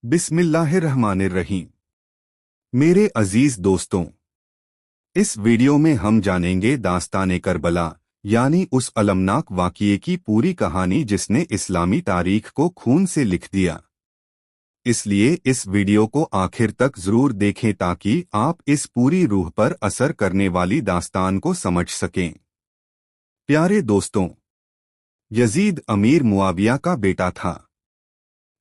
बिस्मिल्लाहिर्रहमानिर्रहीम। मेरे अजीज दोस्तों, इस वीडियो में हम जानेंगे दास्तान करबला यानी उस अलमनाक वाक़ये की पूरी कहानी जिसने इस्लामी तारीख को खून से लिख दिया। इसलिए इस वीडियो को आखिर तक जरूर देखें ताकि आप इस पूरी रूह पर असर करने वाली दास्तान को समझ सकें। प्यारे दोस्तों, यजीद अमीर मुआविया का बेटा था।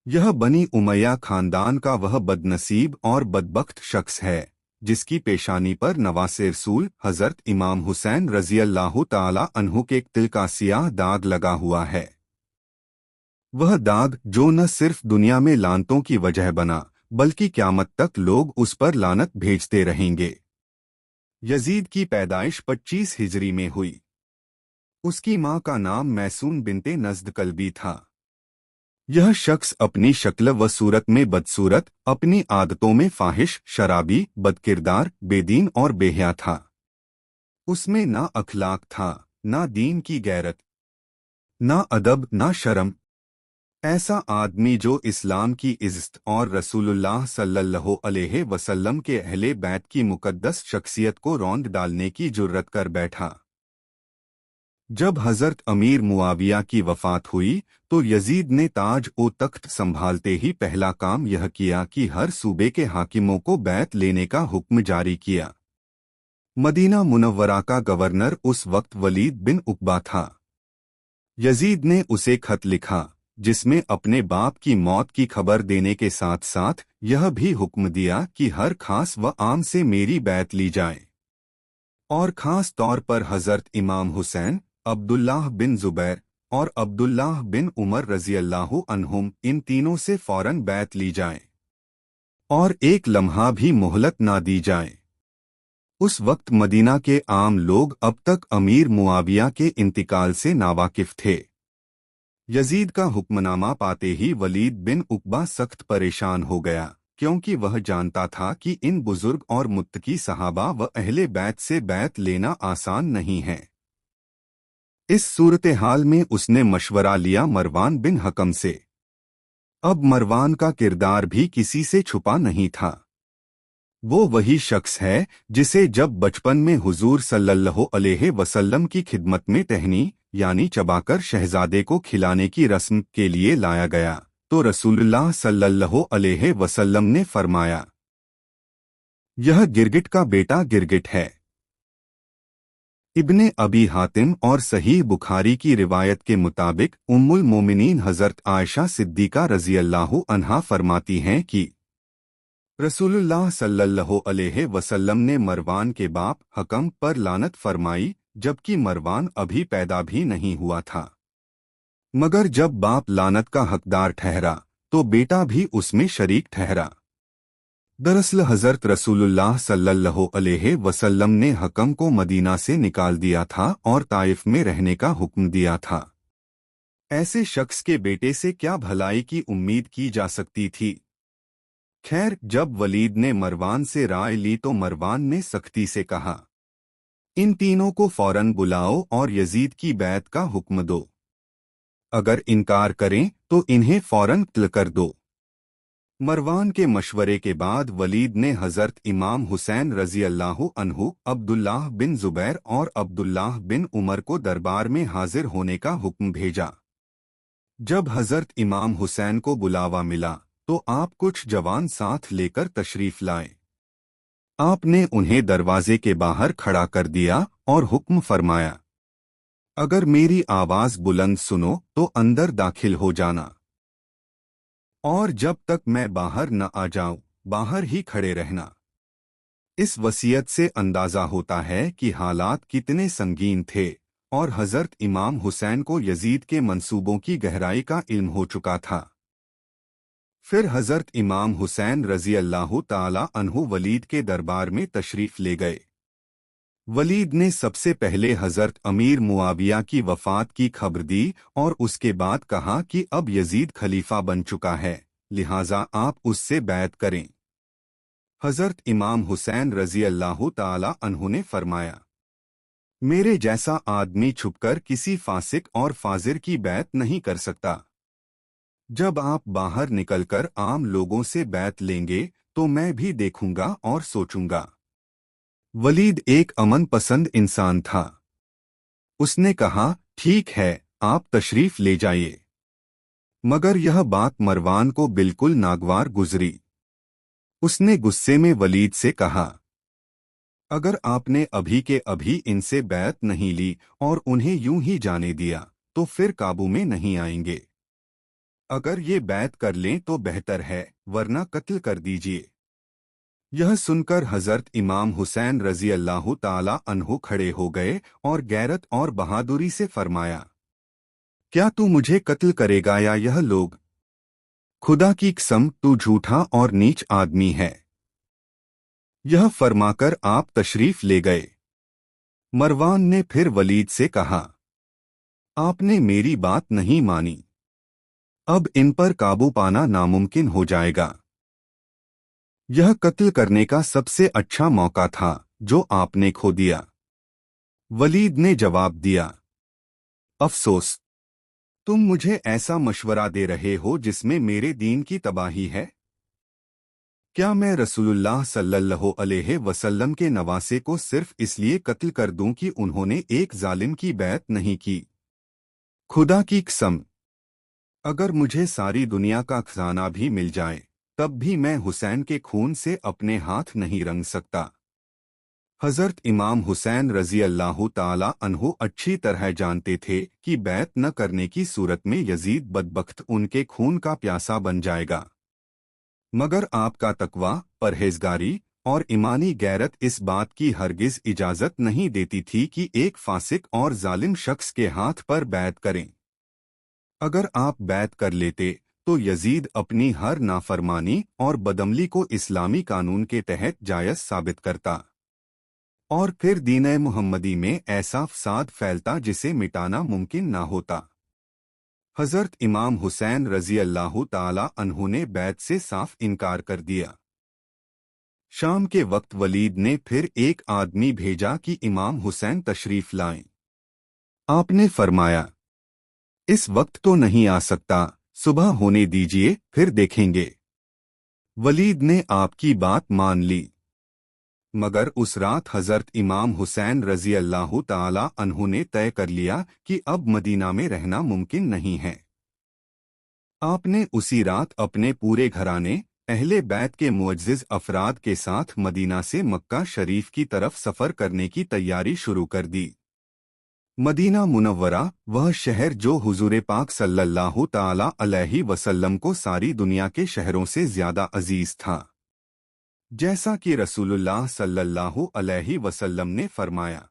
यह बनी उमैया खानदान का वह बदनसीब और बदबख्त शख्स है जिसकी पेशानी पर नवासे रसूल हजरत इमाम हुसैन रज़ियल्लाहु ताला अन्हु के तिल का सियाह दाग लगा हुआ है। वह दाग जो न सिर्फ दुनिया में लानतों की वजह बना बल्कि क़यामत तक लोग उस पर लानत भेजते रहेंगे। यजीद की पैदाइश 25 हिजरी में हुई। उसकी मां का नाम मैसून बिनते नज़्द कल्बी था। यह शख्स अपनी शक्ल व सूरत में बदसूरत, अपनी आदतों में फाहिश, शराबी, बदकिरदार, बेदीन और बेहया था। उसमें ना अखलाक था, ना दीन की गैरत, ना अदब, ना शर्म। ऐसा आदमी जो इस्लाम की इज्जत और रसूलुल्लाह सल्लल्लाहु अलैहि वसल्लम के अहले बैत की मुकद्दस शख्सियत को रौंद डालने की जुर्रत कर बैठा। जब हजरत अमीर मुआविया की वफात हुई तो यजीद ने ताज ओ तख्त संभालते ही पहला काम यह किया कि हर सूबे के हाकिमों को बैत लेने का हुक्म जारी किया। मदीना मुनव्वरा का गवर्नर उस वक्त वलीद बिन उकबा था। यजीद ने उसे खत लिखा जिसमें अपने बाप की मौत की खबर देने के साथ साथ यह भी हुक्म दिया कि हर खास व आम से मेरी बैत ली जाए और खास तौर पर हजरत इमाम हुसैन, अब्दुल्लाह बिन जुबैर और अब्दुल्लाह बिन उमर रज़ियल्लाहु अन्हुम, इन तीनों से फौरन बैत ली जाए और एक लम्हा भी मोहलत ना दी जाए। उस वक्त मदीना के आम लोग अब तक अमीर मुआविया के इंतकाल से नावाकिफ थे। यजीद का हुक्मनामा पाते ही वलीद बिन उकबा सख्त परेशान हो गया क्योंकि वह जानता था कि इन बुजुर्ग और मुत्तकी सहाबा व अहले बैत से बैत लेना आसान नहीं है। इस सूरत हाल में उसने मशवरा लिया मरवान बिन हकम से। अब मरवान का किरदार भी किसी से छुपा नहीं था। वो वही शख्स है जिसे जब बचपन में हुजूर सल्लल्लाहु अलैहि वसल्लम की खिदमत में टहनी यानी चबाकर शहजादे को खिलाने की रस्म के लिए लाया गया तो रसूलुल्लाह सल्लल्लाहु अलैहि वसल्लम ने फरमाया, यह गिरगिट का बेटा गिरगिट है। इब्ने अबी हातिम और सहीह बुखारी की रिवायत के मुताबिक उम्मुल मोमिनीन हजरत आयशा सिद्दीका रज़ियल्लाहु अन्हा फरमाती हैं कि रसूलुल्लाह सल्लल्लाहु अलैहि वसल्लम ने मरवान के बाप हकम पर लानत फरमाई जबकि मरवान अभी पैदा भी नहीं हुआ था। मगर जब बाप लानत का हकदार ठहरा तो बेटा भी उसमें शरीक ठहरा। दरअसल हजरत रसूलुल्लाह सल्लल्लाहु अलैहि वसल्लम ने हकम को मदीना से निकाल दिया था और ताइफ में रहने का हुक्म दिया था। ऐसे शख्स के बेटे से क्या भलाई की उम्मीद की जा सकती थी। खैर, जब वलीद ने मरवान से राय ली तो मरवान ने सख्ती से कहा, इन तीनों को फौरन बुलाओ और यजीद की बैत का हुक्म दो। अगर इनकार करें तो इन्हें फौरन कत्ल कर दो। मरवान के मशवरे के बाद वलीद ने हजरत इमाम हुसैन रज़ियल्लाहु अन्हु, अब्दुल्लाह बिन जुबैर और अब्दुल्लाह बिन उमर को दरबार में हाजिर होने का हुक्म भेजा। जब हजरत इमाम हुसैन को बुलावा मिला तो आप कुछ जवान साथ लेकर तशरीफ लाए। आपने उन्हें दरवाजे के बाहर खड़ा कर दिया और हुक्म फरमाया, अगर मेरी आवाज बुलंद सुनो तो अंदर दाखिल हो जाना और जब तक मैं बाहर न आ जाऊं बाहर ही खड़े रहना। इस वसीयत से अंदाजा होता है कि हालात कितने संगीन थे और हजरत इमाम हुसैन को यजीद के मंसूबों की गहराई का इल्म हो चुका था। फिर हजरत इमाम हुसैन रज़ियल्लाहु ताला अन्हु वलीद के दरबार में तशरीफ ले गए। वलीद ने सबसे पहले हजरत अमीर मुआविया की वफात की खबर दी और उसके बाद कहा कि अब यजीद खलीफा बन चुका है, लिहाजा आप उससे बैत करें। हजरत इमाम हुसैन रज़ियल्लाहु ताला अन्हु ने फरमाया, मेरे जैसा आदमी छुपकर किसी फासिक और फाजिर की बैत नहीं कर सकता। जब आप बाहर निकलकर आम लोगों से बैत लेंगे तो मैं भी देखूंगा और सोचूंगा। वलीद एक अमन पसंद इंसान था। उसने कहा, ठीक है, आप तशरीफ ले जाइए। मगर यह बात मरवान को बिल्कुल नागवार गुजरी। उसने गुस्से में वलीद से कहा, अगर आपने अभी के अभी इनसे बैत नहीं ली और उन्हें यूं ही जाने दिया तो फिर काबू में नहीं आएंगे। अगर ये बैत कर लें तो बेहतर है, वरना कत्ल कर दीजिए। यह सुनकर हजरत इमाम हुसैन रजी अल्लाह ताला अन्हु खड़े हो गए और गैरत और बहादुरी से फरमाया, क्या तू मुझे कत्ल करेगा या यह लोग? खुदा की कसम, तू झूठा और नीच आदमी है। यह फरमाकर आप तशरीफ ले गए। मरवान ने फिर वलीद से कहा, आपने मेरी बात नहीं मानी, अब इन पर काबू पाना नामुमकिन हो जाएगा। यह कत्ल करने का सबसे अच्छा मौका था जो आपने खो दिया। वलीद ने जवाब दिया, अफसोस, तुम मुझे ऐसा मशवरा दे रहे हो जिसमें मेरे दीन की तबाही है। क्या मैं रसूलुल्लाह सल्लल्लाहु अलैहि वसल्लम के नवासे को सिर्फ इसलिए कत्ल कर दूं कि उन्होंने एक जालिम की बैत नहीं की? खुदा की कसम, अगर मुझे सारी दुनिया का खजाना भी मिल जाए तब भी मैं हुसैन के खून से अपने हाथ नहीं रंग सकता। हजरत इमाम हुसैन रजी अल्लाह ताला अन्हु अच्छी तरह जानते थे कि बैत न करने की सूरत में यजीद बदबख्त उनके खून का प्यासा बन जाएगा। मगर आपका तकवा, परहेजगारी और ईमानी गैरत इस बात की हरगिज इजाजत नहीं देती थी कि एक फासिक और जालिम शख्स के हाथ पर बैत करें। अगर आप बैत कर लेते तो यजीद अपनी हर नाफरमानी और बदअमली को इस्लामी कानून के तहत जायज साबित करता और फिर दीन मुहम्मदी में ऐसा फसाद फैलता जिसे मिटाना मुमकिन ना होता। हजरत इमाम हुसैन रजी अल्लाह ताला अन्हु ने बैत से साफ इनकार कर दिया। शाम के वक्त वलीद ने फिर एक आदमी भेजा कि इमाम हुसैन तशरीफ लाएं। आपने फरमाया, इस वक्त तो नहीं आ सकता, सुबह होने दीजिए, फिर देखेंगे। वलीद ने आपकी बात मान ली। मगर उस रात हजरत इमाम हुसैन रजी अल्लाह ताला अन्हु ने तय कर लिया कि अब मदीना में रहना मुमकिन नहीं है। आपने उसी रात अपने पूरे घराने, अहले बैत के मुअज्जिज अफराद के साथ मदीना से मक्का शरीफ की तरफ सफ़र करने की तैयारी शुरू कर दी। मदीना मुनव्वरा, वह शहर जो हुजूर पाक सल्लल्लाहु ताला अलैहि वसल्लम को सारी दुनिया के शहरों से ज्यादा अजीज था। जैसा कि रसूलुल्लाह सल्लल्लाहु अलैहि वसल्लम ने फरमाया,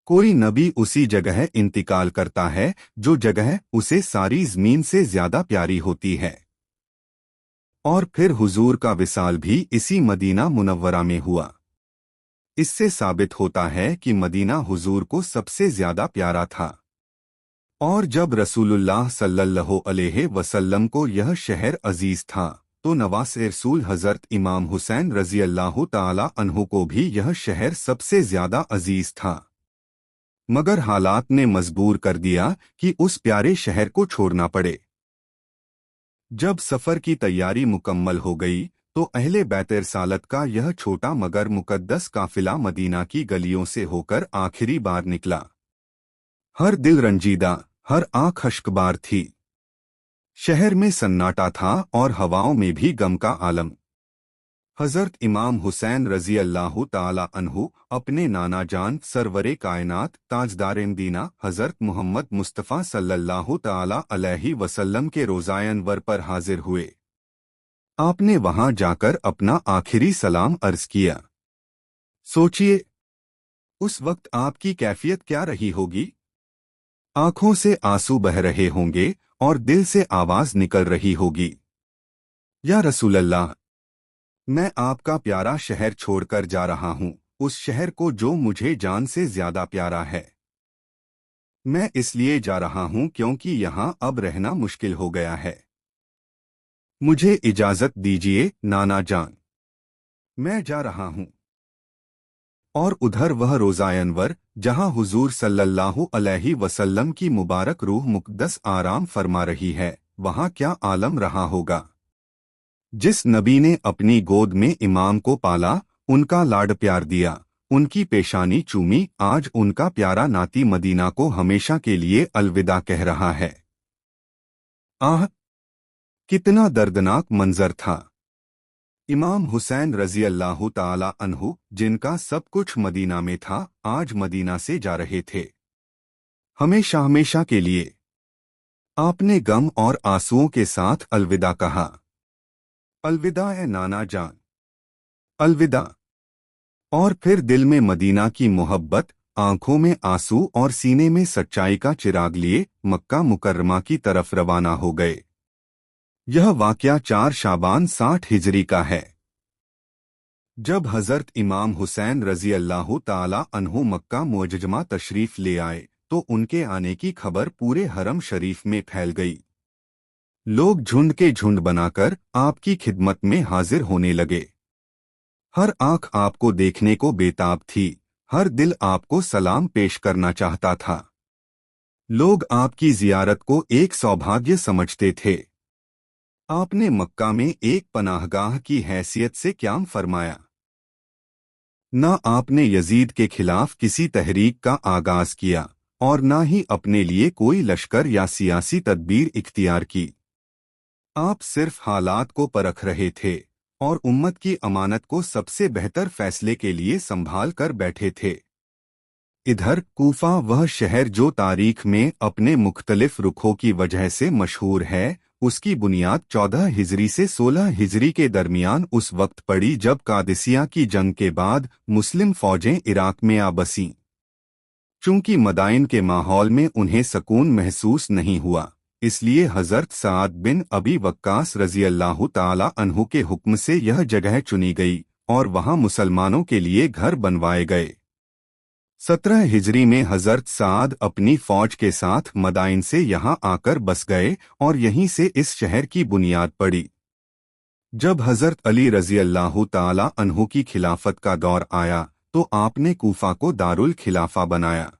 कोई नबी उसी जगह इंतकाल करता है जो जगह उसे सारी ज़मीन से ज्यादा प्यारी होती है। और फिर हुजूर का विसाल भी इसी मदीना मुनव्वरा में हुआ। इससे साबित होता है कि मदीना हुजूर को सबसे ज्यादा प्यारा था। और जब रसूलुल्लाह सल्लल्लाहु अलैहि वसल्लम को यह शहर अजीज था तो नवासे रसूल हजरत इमाम हुसैन रजी अल्लाह ताला अन्हु को भी यह शहर सबसे ज्यादा अजीज था। मगर हालात ने मजबूर कर दिया कि उस प्यारे शहर को छोड़ना पड़े। जब सफर की तैयारी मुकम्मल हो गई तो अहले बैत रिसालत का यह छोटा मगर मुकद्दस काफिला मदीना की गलियों से होकर आखिरी बार निकला। हर दिल रंजीदा, हर आँख अश्कबार थी। शहर में सन्नाटा था और हवाओं में भी गम का आलम। हजरत इमाम हुसैन रजी अल्लाह ताला अन्हु अपने नाना जान सरवरे कायनात ताजदार मदीना हजरत मोहम्मद मुस्तफ़ा सल्लल्लाहु ताला अलैहि वसल्लम के रोज़ाए अनवर पर हाजिर हुए। आपने वहां जाकर अपना आखिरी सलाम अर्ज किया। सोचिए, उस वक्त आपकी कैफियत क्या रही होगी? आंखों से आंसू बह रहे होंगे और दिल से आवाज निकल रही होगी, या रसूल अल्लाह, मैं आपका प्यारा शहर छोड़कर जा रहा हूं, उस शहर को जो मुझे जान से ज्यादा प्यारा है। मैं इसलिए जा रहा हूं क्योंकि यहां अब रहना मुश्किल हो गया है। मुझे इजाजत दीजिए नाना जान, मैं जा रहा हूं। और उधर वह रोज़ाए अनवर जहां हुजूर सल्लल्लाहु अलैहि वसल्लम की मुबारक रूह मुक़द्दस आराम फरमा रही है, वहाँ क्या आलम रहा होगा। जिस नबी ने अपनी गोद में इमाम को पाला, उनका लाड प्यार दिया, उनकी पेशानी चूमी, आज उनका प्यारा नाती मदीना को हमेशा के लिए अलविदा कह रहा है। आह, कितना दर्दनाक मंजर था। इमाम हुसैन रजी अल्लाह ताला अन्हु, जिनका सब कुछ मदीना में था, आज मदीना से जा रहे थे, हमेशा हमेशा के लिए। आपने गम और आंसुओं के साथ अलविदा कहा। अलविदा ए नाना जान, अलविदा। और फिर दिल में मदीना की मोहब्बत, आंखों में आंसू और सीने में सच्चाई का चिराग लिए मक्का मुकर्रमा की तरफ रवाना हो गए। यह वाक़या 4 शाबान 60 हिजरी का है। जब हज़रत इमाम हुसैन रजी अल्लाह ताला अन्हु मक्का मुअज्जमा तशरीफ ले आए तो उनके आने की खबर पूरे हरम शरीफ में फैल गई। लोग झुंड के झुंड बनाकर आपकी खिदमत में हाजिर होने लगे। हर आंख आपको देखने को बेताब थी, हर दिल आपको सलाम पेश करना चाहता था। लोग आपकी जियारत को एक सौभाग्य समझते थे। आपने मक्का में एक पनाहगाह की हैसियत से क़याम फरमाया। न आपने यजीद के खिलाफ किसी तहरीक का आगाज किया और न ही अपने लिए कोई लश्कर या सियासी तदबीर इख्तियार की। आप सिर्फ हालात को परख रहे थे और उम्मत की अमानत को सबसे बेहतर फैसले के लिए संभाल कर बैठे थे। इधर कूफा, वह शहर जो तारीख में अपने मुख्तलिफ रुखों की वजह से मशहूर है, उसकी बुनियाद 14 हिजरी से 16 हिजरी के दरमियान उस वक्त पड़ी जब कादिसिया की जंग के बाद मुस्लिम फौजें इराक में आ बसीं। चूंकि मदाइन के माहौल में उन्हें सकून महसूस नहीं हुआ, इसलिए हज़रत साद बिन अबी वक्कास रजी अल्लाह ताला अन्हु के हुक्म से यह जगह चुनी गई और वहां मुसलमानों के लिए घर बनवाए गए। 17 हिजरी में हज़रत साद अपनी फौज के साथ मदाइन से यहां आकर बस गए और यहीं से इस शहर की बुनियाद पड़ी। जब हज़रत अली रजी अल्लाह ताला अन्हु की खिलाफत का दौर आया तो आपने कूफा को दारुल खिलाफा बनाया।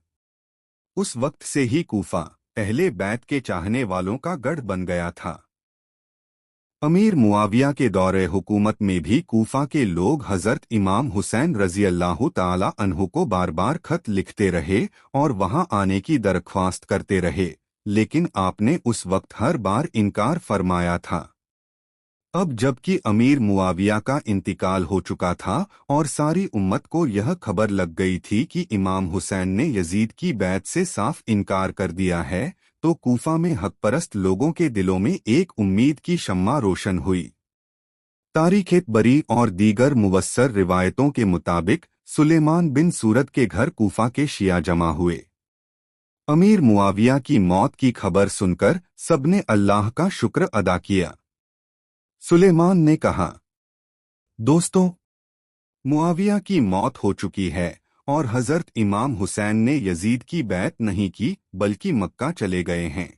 उस वक्त से ही कूफा अहले बैत के चाहने वालों का गढ़ बन गया था। अमीर मुआविया के दौरे हुकूमत में भी कूफा के लोग हज़रत इमाम हुसैन रजी अल्लाह ताला अन्हु को बार बार खत लिखते रहे और वहां आने की दरख्वास्त करते रहे, लेकिन आपने उस वक्त हर बार इनकार फरमाया था। अब जबकि अमीर मुआविया का इंतकाल हो चुका था और सारी उम्मत को यह खबर लग गई थी कि इमाम हुसैन ने यजीद की बैत से साफ इनकार कर दिया है, तो कूफा में हकपरस्त लोगों के दिलों में एक उम्मीद की शम्मा रोशन हुई। तारीख़-ए-बरी और दीगर मुवस्सर रिवायतों के मुताबिक सुलेमान बिन सूरत के घर कूफा के शिया जमा हुए। अमीर मुआविया की मौत की खबर सुनकर सबने अल्लाह का शुक्र अदा किया। सुलेमान ने कहा, दोस्तों, मुआविया की मौत हो चुकी है और हज़रत इमाम हुसैन ने यजीद की बैत नहीं की बल्कि मक्का चले गए हैं।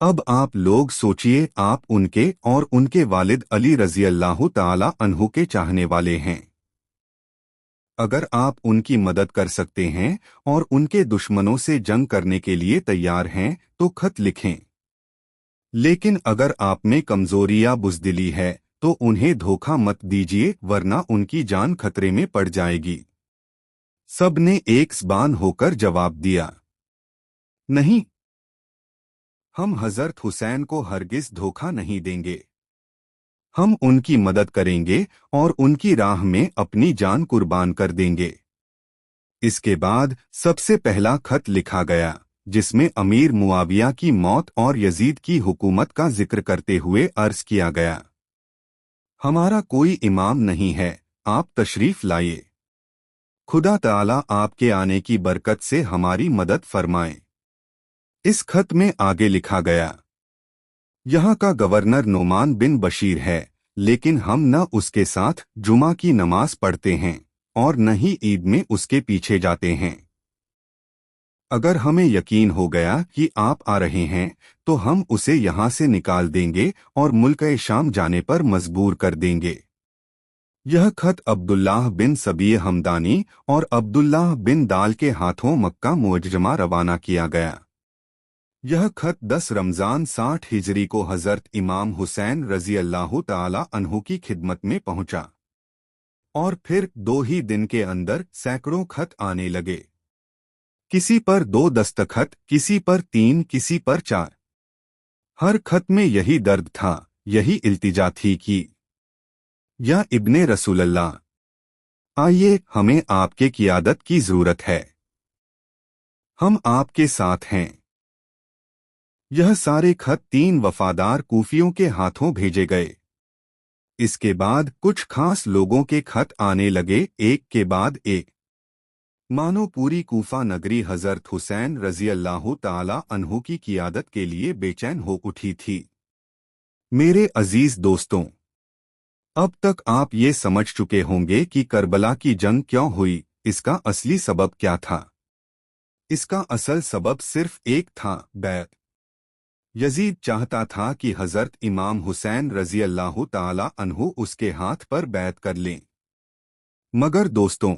अब आप लोग सोचिए, आप उनके और उनके वालिद अली रजी अल्लाह ताला अन्हु के चाहने वाले हैं। अगर आप उनकी मदद कर सकते हैं और उनके दुश्मनों से जंग करने के लिए तैयार हैं तो खत लिखें। लेकिन अगर आप में कमजोरी या बुज़दिली है तो उन्हें धोखा मत दीजिए, वरना उनकी जान खतरे में पड़ जाएगी। सब ने एक ज़बान होकर जवाब दिया, नहीं, हम हज़रत हुसैन को हरगिज धोखा नहीं देंगे। हम उनकी मदद करेंगे और उनकी राह में अपनी जान कुर्बान कर देंगे। इसके बाद सबसे पहला खत लिखा गया, जिसमें अमीर मुआविया की मौत और यजीद की हुकूमत का जिक्र करते हुए अर्ज किया गया, हमारा कोई इमाम नहीं है, आप तशरीफ लाइए। खुदा ताला आपके आने की बरकत से हमारी मदद फरमाए। इस खत में आगे लिखा गया, यहाँ का गवर्नर नोमान बिन बशीर है, लेकिन हम न उसके साथ जुमा की नमाज पढ़ते हैं और न ही ईद में उसके पीछे जाते हैं। अगर हमें यकीन हो गया कि आप आ रहे हैं तो हम उसे यहाँ से निकाल देंगे और मुल्क-ए शाम जाने पर मजबूर कर देंगे। यह खत अब्दुल्लाह बिन सबीह हमदानी और अब्दुल्लाह बिन दाल के हाथों मक्का मुअज्जमा रवाना किया गया। यह खत 10 रमजान 60 हिजरी को हजरत इमाम हुसैन रजी अल्लाह ताला अन्हु की खिदमत में पहुंचा और फिर 2 ही दिन के अंदर सैकड़ों खत आने लगे। किसी पर 2 दस्तखत, किसी पर 3, किसी पर 4। हर खत में यही दर्द था, यही इल्तिजा थी कि या इब्ने रसूलल्लाह, आइए, हमें आपके क़ियादत की जरूरत है, हम आपके साथ हैं। यह सारे खत 3 वफादार कूफियों के हाथों भेजे गए। इसके बाद कुछ खास लोगों के खत आने लगे, एक के बाद एक। मानो पूरी कूफा नगरी हजरत हुसैन रजी अल्लाह ताला अन्हु की क़ियादत के लिए बेचैन हो उठी थी। मेरे अजीज दोस्तों, अब तक आप ये समझ चुके होंगे कि करबला की जंग क्यों हुई, इसका असली सबब क्या था। इसका असल सबब सिर्फ एक था, बैत। यजीद चाहता था कि हजरत इमाम हुसैन रजी अल्लाह ताला अन्हु उसके हाथ पर बैत कर लें। मगर दोस्तों,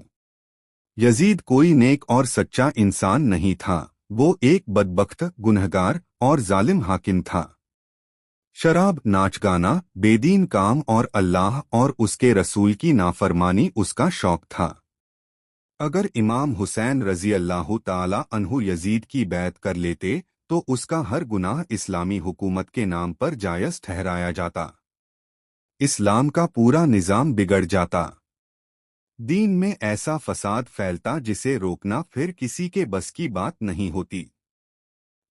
यजीद कोई नेक और सच्चा इंसान नहीं था, वो एक बदबख्त, गुनहगार और जालिम हाकिम था। शराब, नाच गाना, बेदीन काम और अल्लाह और उसके रसूल की नाफरमानी उसका शौक था। अगर इमाम हुसैन रजी अल्लाह ताला अन्हु यजीद की बैत कर लेते तो उसका हर गुनाह इस्लामी हुकूमत के नाम पर जायज़ ठहराया जाता। इस्लाम का पूरा निज़ाम बिगड़ जाता। दीन में ऐसा फसाद फैलता जिसे रोकना फिर किसी के बस की बात नहीं होती।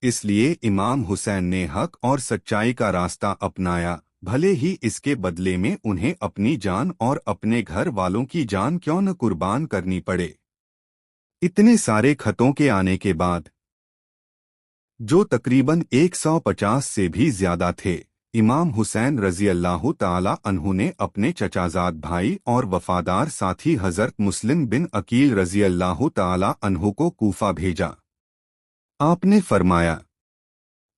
इसलिए इमाम हुसैन ने हक और सच्चाई का रास्ता अपनाया, भले ही इसके बदले में उन्हें अपनी जान और अपने घर वालों की जान क्यों न कुर्बान करनी पड़े। इतने सारे खतों के आने के बाद, जो तकरीबन 150 से भी ज्यादा थे, इमाम हुसैन रजी अल्लाह ताला अन्हु ने अपने चचाजाद भाई और वफादार साथी हजरत मुस्लिम बिन अकील रजी अल्लाह ताला अन्हु को कूफा भेजा। आपने फरमाया,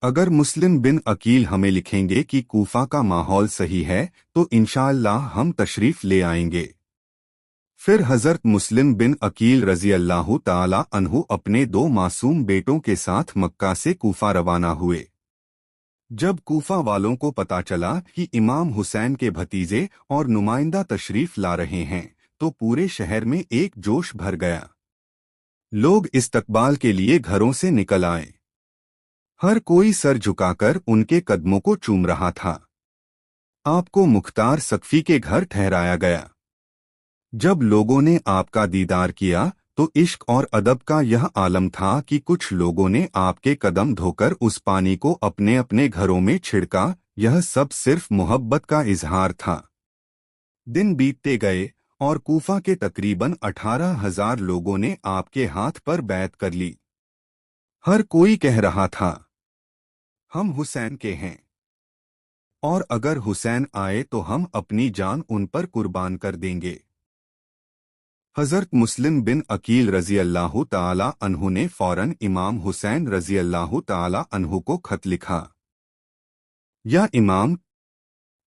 अगर मुस्लिम बिन अकील हमें लिखेंगे कि कूफा का माहौल सही है तो इंशाअल्लाह हम तशरीफ ले आएंगे। फिर हजरत मुस्लिम बिन अकील रजी अल्लाह ताला अन्हु अपने 2 मासूम बेटों के साथ मक्का से कूफा रवाना हुए। जब कूफा वालों को पता चला कि इमाम हुसैन के भतीजे और नुमाइंदा तशरीफ ला रहे हैं तो पूरे शहर में एक जोश भर गया। लोग इस्तकबाल के लिए घरों से निकल आए। हर कोई सर झुकाकर उनके कदमों को चूम रहा था। आपको मुख्तार सकफी के घर ठहराया गया। जब लोगों ने आपका दीदार किया तो इश्क और अदब का यह आलम था कि कुछ लोगों ने आपके कदम धोकर उस पानी को अपने अपने घरों में छिड़का। यह सब सिर्फ मोहब्बत का इजहार था। दिन बीतते गए और कूफा के तकरीबन 18,000 लोगों ने आपके हाथ पर बैत कर ली। हर कोई कह रहा था, हम हुसैन के हैं और अगर हुसैन आए तो हम अपनी जान उन पर कुर्बान कर देंगे। हजरत मुस्लिम बिन अकील रजी अल्लाह ताला अन्हु ने फौरन इमाम हुसैन रजी अल्लाह ताला अन्हु को खत लिखा, या इमाम,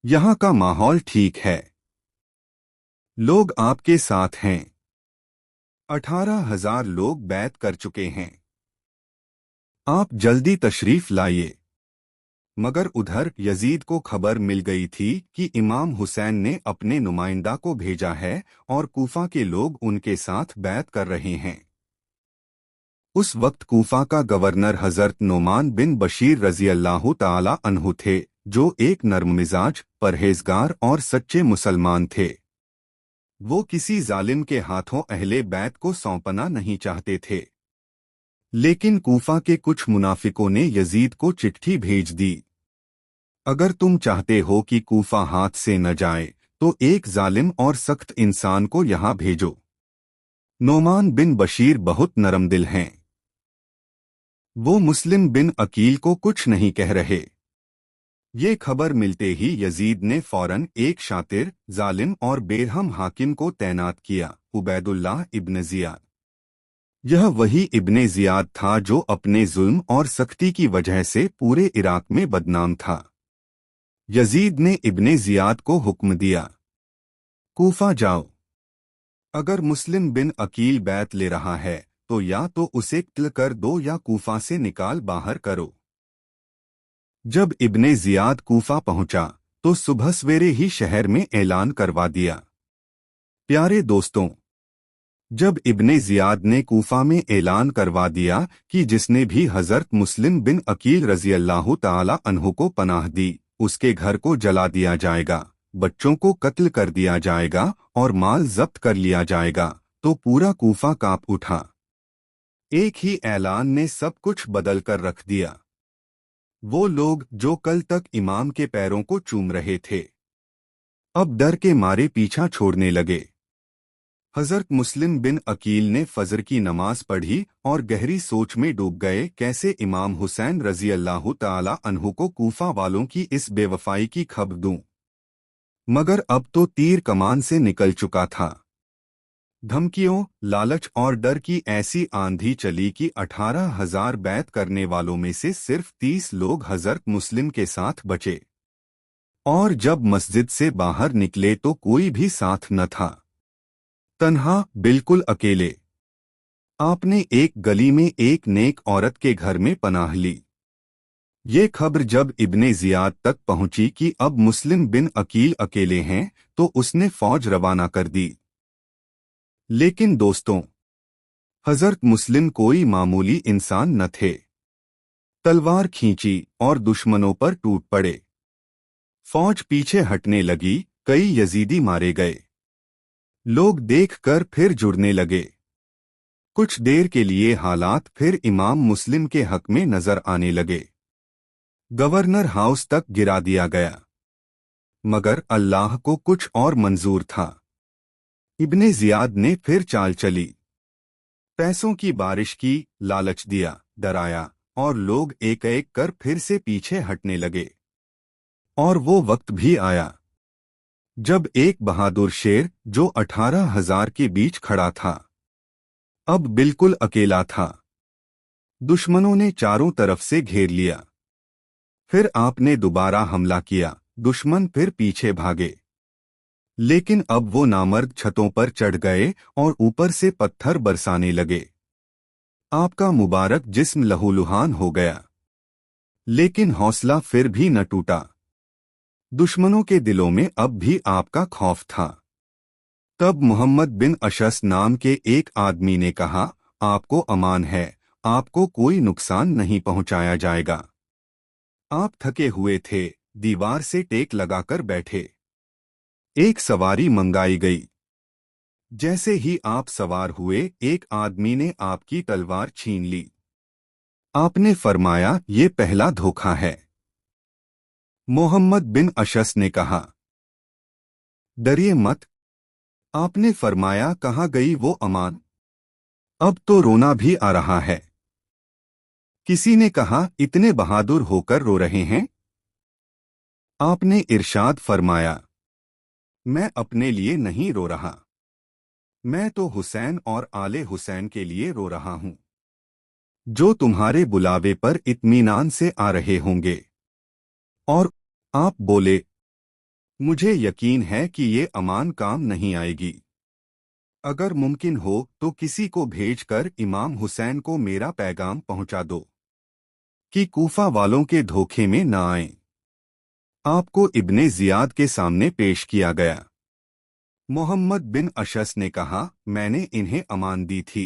यहाँ का माहौल ठीक है, लोग आपके साथ हैं। 18,000 लोग बैत कर चुके हैं, आप जल्दी तशरीफ लाइए। मगर उधर यजीद को खबर मिल गई थी कि इमाम हुसैन ने अपने नुमाइंदा को भेजा है और कूफा के लोग उनके साथ बैत कर रहे हैं। उस वक्त कूफा का गवर्नर हजरत नोमान बिन बशीर रजी अल्लाह ताला अन्हु थे, जो एक नर्म मिजाज, परहेजगार और सच्चे मुसलमान थे। वो किसी जालिम के हाथों अहले बैत को सौंपना नहीं चाहते थे। लेकिन कूफा के कुछ मुनाफिकों ने यजीद को चिट्ठी भेज दी, अगर तुम चाहते हो कि कूफा हाथ से न जाए तो एक जालिम और सख्त इंसान को यहाँ भेजो। नोमान बिन बशीर बहुत नरम दिल हैं। वो मुस्लिम बिन अकील को कुछ नहीं कह रहे। ये खबर मिलते ही यजीद ने फौरन एक शातिर, जालिम और बेरहम हाकिम को तैनात किया, उबैदुल्लाह इब्न जियाद। यह वही इब्ने जियाद था जो अपने जुल्म और सख्ती की वजह से पूरे इराक में बदनाम था। यजीद ने इब्ने जियाद को हुक्म दिया, कूफा जाओ। अगर मुस्लिम बिन अकील बैत ले रहा है तो या तो उसे कत्ल कर दो या कूफा से निकाल बाहर करो। जब इब्ने जियाद कूफा पहुंचा तो सुबह सवेरे ही शहर में ऐलान करवा दिया। प्यारे दोस्तों, जब इब्ने जियाद ने कूफा में ऐलान करवा दिया कि जिसने भी हजरत मुस्लिम बिन अकील रजी अल्लाह ताला अन्हु को पनाह दी, उसके घर को जला दिया जाएगा, बच्चों को कत्ल कर दिया जाएगा और माल जब्त कर लिया जाएगा, तो पूरा कूफा कांप उठा। एक ही ऐलान ने सब कुछ बदल कर रख दिया। वो लोग जो कल तक इमाम के पैरों को चूम रहे थे, अब डर के मारे पीछा छोड़ने लगे। हजरत मुस्लिम बिन अकील ने फजर की नमाज पढ़ी और गहरी सोच में डूब गए, कैसे इमाम हुसैन रजी अल्लाह ताला अन्हु को कूफा वालों की इस बेवफाई की खबर दूं। मगर अब तो तीर कमान से निकल चुका था। धमकियों, लालच और डर की ऐसी आंधी चली कि 18,000 बैत करने वालों में से सिर्फ 30 लोग हजरत मुस्लिम के साथ बचे, और जब मस्जिद से बाहर निकले तो कोई भी साथ न था। तन्हा, बिल्कुल अकेले। आपने एक गली में एक नेक औरत के घर में पनाह ली। ये खबर जब इब्ने जियाद तक पहुंची कि अब मुस्लिम बिन अकील अकेले हैं, तो उसने फौज रवाना कर दी। लेकिन दोस्तों, हजरत मुस्लिम कोई मामूली इंसान न थे। तलवार खींची और दुश्मनों पर टूट पड़े। फौज पीछे हटने लगी, कई यजीदी मारे गए। लोग देखकर फिर जुड़ने लगे। कुछ देर के लिए हालात फिर इमाम मुस्लिम के हक में नजर आने लगे। गवर्नर हाउस तक गिरा दिया गया, मगर अल्लाह को कुछ और मंजूर था। इब्ने जियाद ने फिर चाल चली। पैसों की बारिश की, लालच दिया, डराया, और लोग एक एक कर फिर से पीछे हटने लगे। और वो वक्त भी आया जब एक बहादुर शेर जो 18,000 के बीच खड़ा था, अब बिल्कुल अकेला था। दुश्मनों ने चारों तरफ से घेर लिया। फिर आपने दोबारा हमला किया, दुश्मन फिर पीछे भागे। लेकिन अब वो नामर्द छतों पर चढ़ गए और ऊपर से पत्थर बरसाने लगे। आपका मुबारक जिस्म लहूलुहान हो गया, लेकिन हौसला फिर भी न टूटा। दुश्मनों के दिलों में अब भी आपका खौफ था। तब मोहम्मद बिन अशस नाम के एक आदमी ने कहा, आपको अमान है, आपको कोई नुकसान नहीं पहुंचाया जाएगा। आप थके हुए थे, दीवार से टेक लगाकर बैठे। एक सवारी मंगाई गई। जैसे ही आप सवार हुए, एक आदमी ने आपकी तलवार छीन ली। आपने फरमाया, ये पहला धोखा है। मोहम्मद बिन अशस ने कहा, डरिए मत। आपने फरमाया, कहाँ गई वो अमान? अब तो रोना भी आ रहा है। किसी ने कहा, इतने बहादुर होकर रो रहे हैं? आपने इरशाद फरमाया, मैं अपने लिए नहीं रो रहा, मैं तो हुसैन और आले हुसैन के लिए रो रहा हूं, जो तुम्हारे बुलावे पर इत्मीनान से आ रहे होंगे। और आप बोले, मुझे यकीन है कि ये अमान काम नहीं आएगी। अगर मुमकिन हो तो किसी को भेजकर इमाम हुसैन को मेरा पैगाम पहुंचा दो कि कूफा वालों के धोखे में न आएं। आपको इब्ने जियाद के सामने पेश किया गया। मोहम्मद बिन अशस ने कहा, मैंने इन्हें अमान दी थी।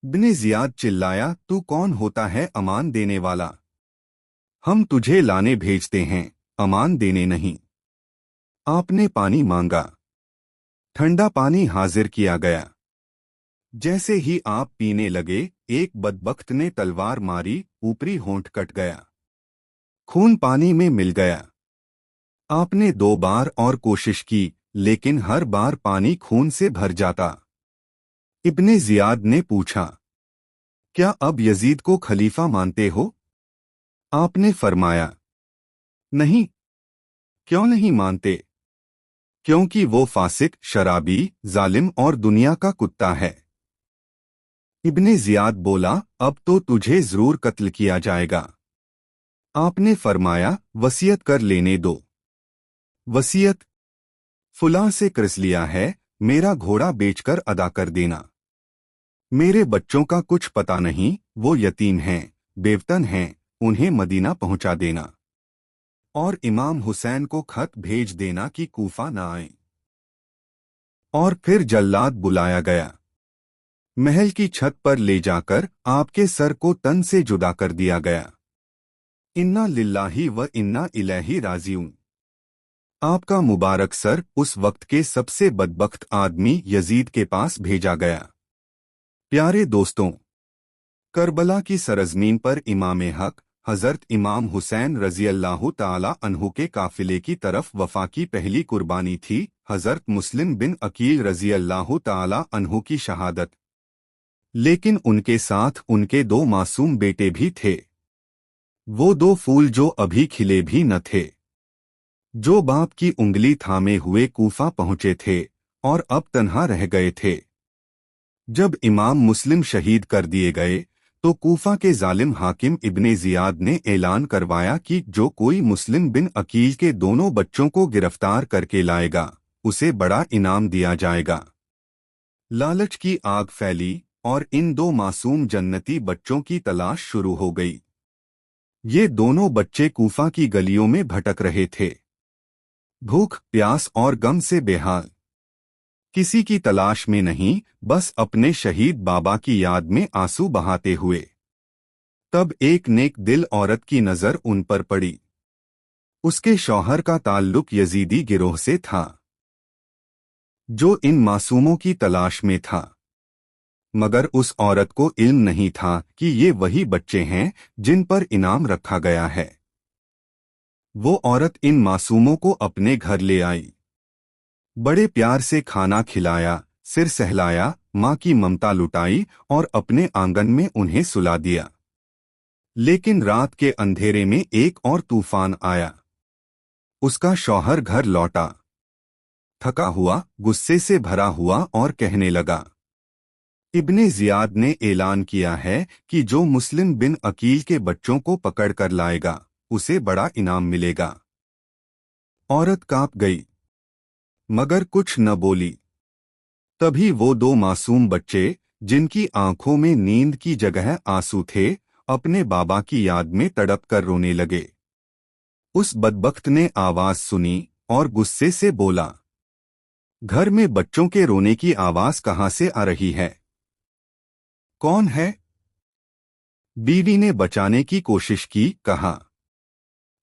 इब्ने जियाद चिल्लाया, तू कौन होता है अमान देने वाला? हम तुझे लाने भेजते हैं, अमान देने नहीं। आपने पानी मांगा। ठंडा पानी हाजिर किया गया। जैसे ही आप पीने लगे, एक बदबख्त ने तलवार मारी, ऊपरी होंठ कट गया। खून पानी में मिल गया। आपने 2 बार और कोशिश की, लेकिन हर बार पानी खून से भर जाता। इब्ने जियाद ने पूछा, क्या अब यजीद को खलीफा मानते हो? आपने फरमाया, नहीं। क्यों नहीं मानते? क्योंकि वो फासिक, शराबी, जालिम और दुनिया का कुत्ता है। इब्ने जियाद बोला, अब तो तुझे जरूर कत्ल किया जाएगा। आपने फरमाया, वसीयत कर लेने दो। वसीयत? फुलां से कर्ज लिया है, मेरा घोड़ा बेचकर अदा कर देना। मेरे बच्चों का कुछ पता नहीं, वो यतीम हैं, बेवतन हैं, انہیں مدینہ پہنچا دینا اور امام حسین کو خط بھیج دینا کہ کوفہ نہ آئیں۔ اور پھر جلاد بلایا گیا، محل کی چھت پر لے جا کر آپ کے سر کو تن سے جدا کر دیا گیا۔ انا للہ و انا الیہ راجعون۔ آپ کا مبارک سر اس وقت کے سب سے بدبخت آدمی یزید کے پاس بھیجا گیا۔ پیارے دوستوں، کربلا کی سرزمین پر امام حق حضرت امام حسین رضی اللہ تعالی عنہ کے قافلے کی طرف وفا کی پہلی قربانی تھی حضرت مسلم بن عقیل رضی اللہ تعالی عنہ کی شہادت۔ لیکن ان کے ساتھ ان کے 2 معصوم بیٹے بھی تھے، وہ 2 پھول جو ابھی کھلے بھی نہ تھے، جو باپ کی انگلی تھامے ہوئے کوفہ پہنچے تھے اور اب تنہا رہ گئے تھے۔ جب امام مسلم شہید کر دیے گئے تو کوفہ کے ظالم حاکم ابن زیاد نے اعلان کروایا کہ جو کوئی مسلم بن عقیل کے دونوں بچوں کو گرفتار کر کے لائے گا اسے بڑا انعام دیا جائے گا۔ لالچ کی آگ پھیلی اور ان 2 معصوم جنتی بچوں کی تلاش شروع ہو گئی۔ یہ دونوں بچے کوفہ کی گلیوں میں بھٹک رہے تھے، بھوک پیاس اور غم سے بے حال، کسی کی تلاش میں نہیں، بس اپنے شہید بابا کی یاد میں آنسو بہاتے ہوئے۔ تب ایک نیک دل عورت کی نظر ان پر پڑی۔ اس کے شوہر کا تعلق یزیدی گروہ سے تھا جو ان معصوموں کی تلاش میں تھا، مگر اس عورت کو علم نہیں تھا کہ یہ وہی بچے ہیں جن پر انعام رکھا گیا ہے۔ وہ عورت ان معصوموں کو اپنے گھر لے آئی، بڑے پیار سے کھانا کھلایا، سر سہلایا، ماں کی ممتا لٹائی اور اپنے آنگن میں انہیں سلا دیا۔ لیکن رات کے اندھیرے میں ایک اور طوفان آیا۔ اس کا شوہر گھر لوٹا، تھکا ہوا، غصے سے بھرا ہوا اور کہنے لگا، ابن زیاد نے اعلان کیا ہے کہ جو مسلم بن عقیل کے بچوں کو پکڑ کر لائے گا اسے بڑا انعام ملے گا۔ عورت کانپ گئی مگر کچھ نہ بولی۔ تبھی وہ 2 معصوم بچے جن کی آنکھوں میں نیند کی جگہ آنسو تھے اپنے بابا کی یاد میں تڑپ کر رونے لگے۔ اس بدبخت نے آواز سنی اور غصے سے بولا، گھر میں بچوں کے رونے کی آواز کہاں سے آ رہی ہے؟ کون ہے؟ بیوی نے بچانے کی کوشش کی، کہا،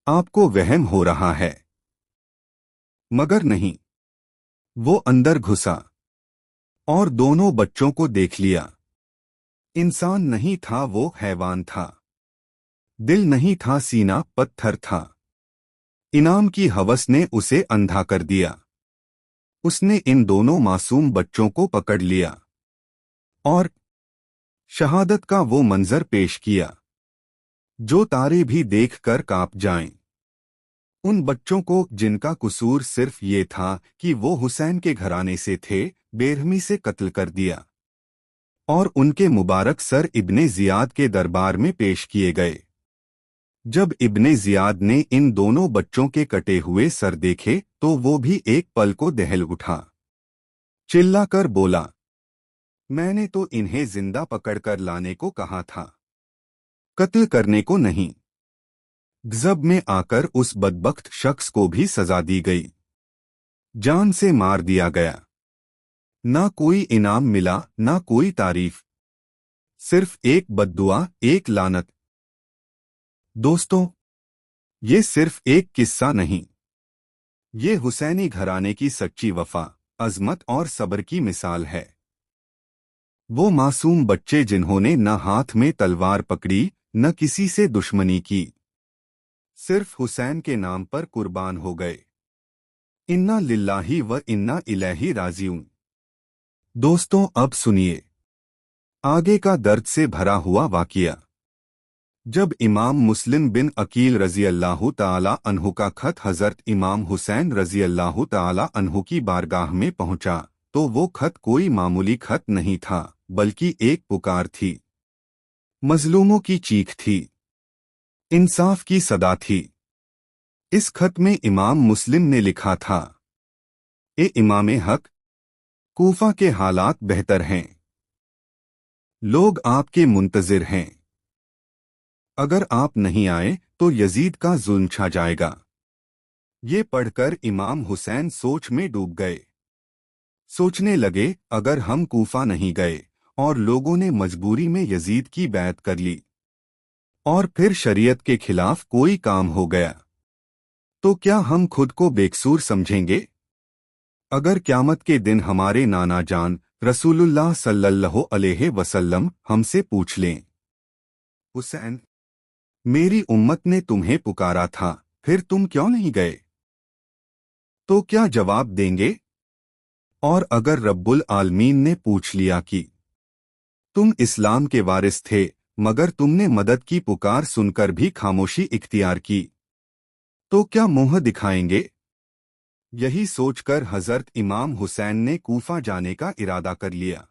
آپ کو وہم ہو رہا ہے۔ مگر نہیں، وہ اندر گھسا اور دونوں بچوں کو دیکھ لیا۔ انسان نہیں تھا، وہ حیوان تھا۔ دل نہیں تھا، سینہ پتھر تھا۔ انعام کی ہوس نے اسے اندھا کر دیا۔ اس نے ان دونوں معصوم بچوں کو پکڑ لیا اور شہادت کا وہ منظر پیش کیا جو تارے بھی دیکھ کر کانپ جائیں۔ ان بچوں کو جن کا قصور صرف یہ تھا کہ وہ حسین کے گھرانے سے تھے، بے رحمی سے قتل کر دیا اور ان کے مبارک سر ابن زیاد کے دربار میں پیش کیے گئے۔ جب ابن زیاد نے ان دونوں بچوں کے کٹے ہوئے سر دیکھے تو وہ بھی ایک پل کو دہل اٹھا، چلا کر بولا، میں نے تو انہیں زندہ پکڑ کر لانے کو کہا تھا، قتل کرنے کو نہیں۔ غضب میں آ کر اس بدبخت شخص کو بھی سزا دی گئی، جان سے مار دیا گیا۔ نہ کوئی انعام ملا، نہ کوئی تعریف، صرف ایک بددعا، ایک لعنت۔ دوستوں، یہ صرف ایک قصہ نہیں، یہ حسینی گھرانے کی سچی وفا، عظمت اور صبر کی مثال ہے۔ وہ معصوم بچے جنہوں نے نہ ہاتھ میں تلوار پکڑی، نہ کسی سے دشمنی کی، صرف حسین کے نام پر قربان ہو گئے۔ انا للہ و انا الیہ راجعون۔ دوستوں، اب سنیے آگے کا درد سے بھرا ہوا واقعہ۔ جب امام مسلم بن عقیل رضی اللہ تعالی عنہ کا خط حضرت امام حسین رضی اللہ تعالی عنہ کی بارگاہ میں پہنچا تو وہ خط کوئی معمولی خط نہیں تھا، بلکہ ایک پکار تھی، مظلوموں کی چیخ تھی، انصاف کی صدا تھی۔ اس خط میں امام مسلم نے لکھا تھا، اے امام حق، کوفہ کے حالات بہتر ہیں، لوگ آپ کے منتظر ہیں، اگر آپ نہیں آئے تو یزید کا ظلم چھا جائے گا۔ یہ پڑھ کر امام حسین سوچ میں ڈوب گئے۔ سوچنے لگے اگر ہم کوفہ نہیں گئے اور لوگوں نے مجبوری میں یزید کی بیعت کر لی اور پھر شریعت کے خلاف کوئی کام ہو گیا تو کیا ہم خود کو بے قصور سمجھیں گے؟ اگر قیامت کے دن ہمارے نانا جان رسول اللہ صلی اللہ علیہ وسلم ہم سے پوچھ لیں، حسین، میری امت نے تمہیں پکارا تھا، پھر تم کیوں نہیں گئے؟ تو کیا جواب دیں گے؟ اور اگر رب العالمین نے پوچھ لیا کہ تم اسلام کے وارث تھے مگر تم نے مدد کی پکار سن کر بھی خاموشی اختیار کی، تو کیا منہ دکھائیں گے؟ یہی سوچ کر حضرت امام حسین نے کوفہ جانے کا ارادہ کر لیا۔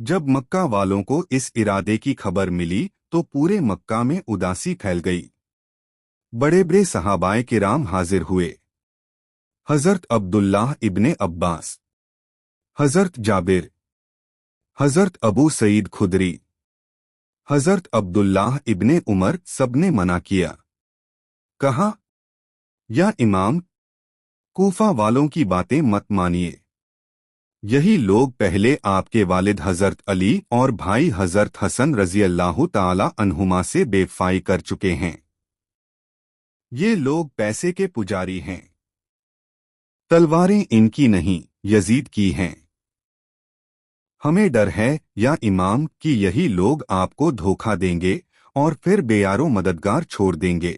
جب مکہ والوں کو اس ارادے کی خبر ملی تو پورے مکہ میں اداسی پھیل گئی۔ بڑے بڑے صحابہ کرام حاضر ہوئے، حضرت عبداللہ ابن عباس، حضرت جابر، حضرت ابو سعید خدری، حضرت عبداللہ ابن عمر، سب نے منع کیا۔ کہا، یا امام، کوفہ والوں کی باتیں مت مانیے۔ یہی لوگ پہلے آپ کے والد حضرت علی اور بھائی حضرت حسن رضی اللہ تعالی عنہما سے بے وفائی کر چکے ہیں۔ یہ لوگ پیسے کے پجاری ہیں، تلواریں ان کی نہیں یزید کی ہیں۔ ہمیں ڈر ہے یا امام کہ یہی لوگ آپ کو دھوکہ دیں گے اور پھر بے یار و مددگار چھوڑ دیں گے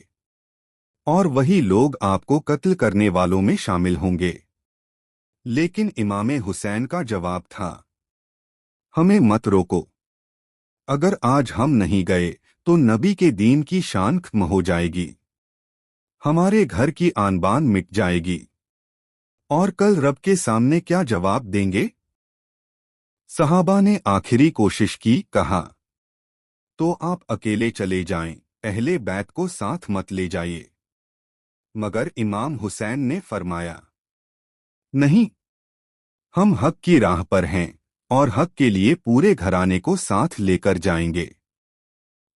اور وہی لوگ آپ کو قتل کرنے والوں میں شامل ہوں گے۔ لیکن امام حسین کا جواب تھا، ہمیں مت روکو، اگر آج ہم نہیں گئے تو نبی کے دین کی شان ختم ہو جائے گی، ہمارے گھر کی آن بان مٹ جائے گی، اور کل رب کے سامنے کیا جواب دیں گے؟ صحابہ نے آخری کوشش کی، کہا تو آپ اکیلے چلے جائیں، اہل بیت کو ساتھ مت لے جائیے۔ مگر امام حسین نے فرمایا، نہیں، ہم حق کی راہ پر ہیں اور حق کے لیے پورے گھرانے کو ساتھ لے کر جائیں گے۔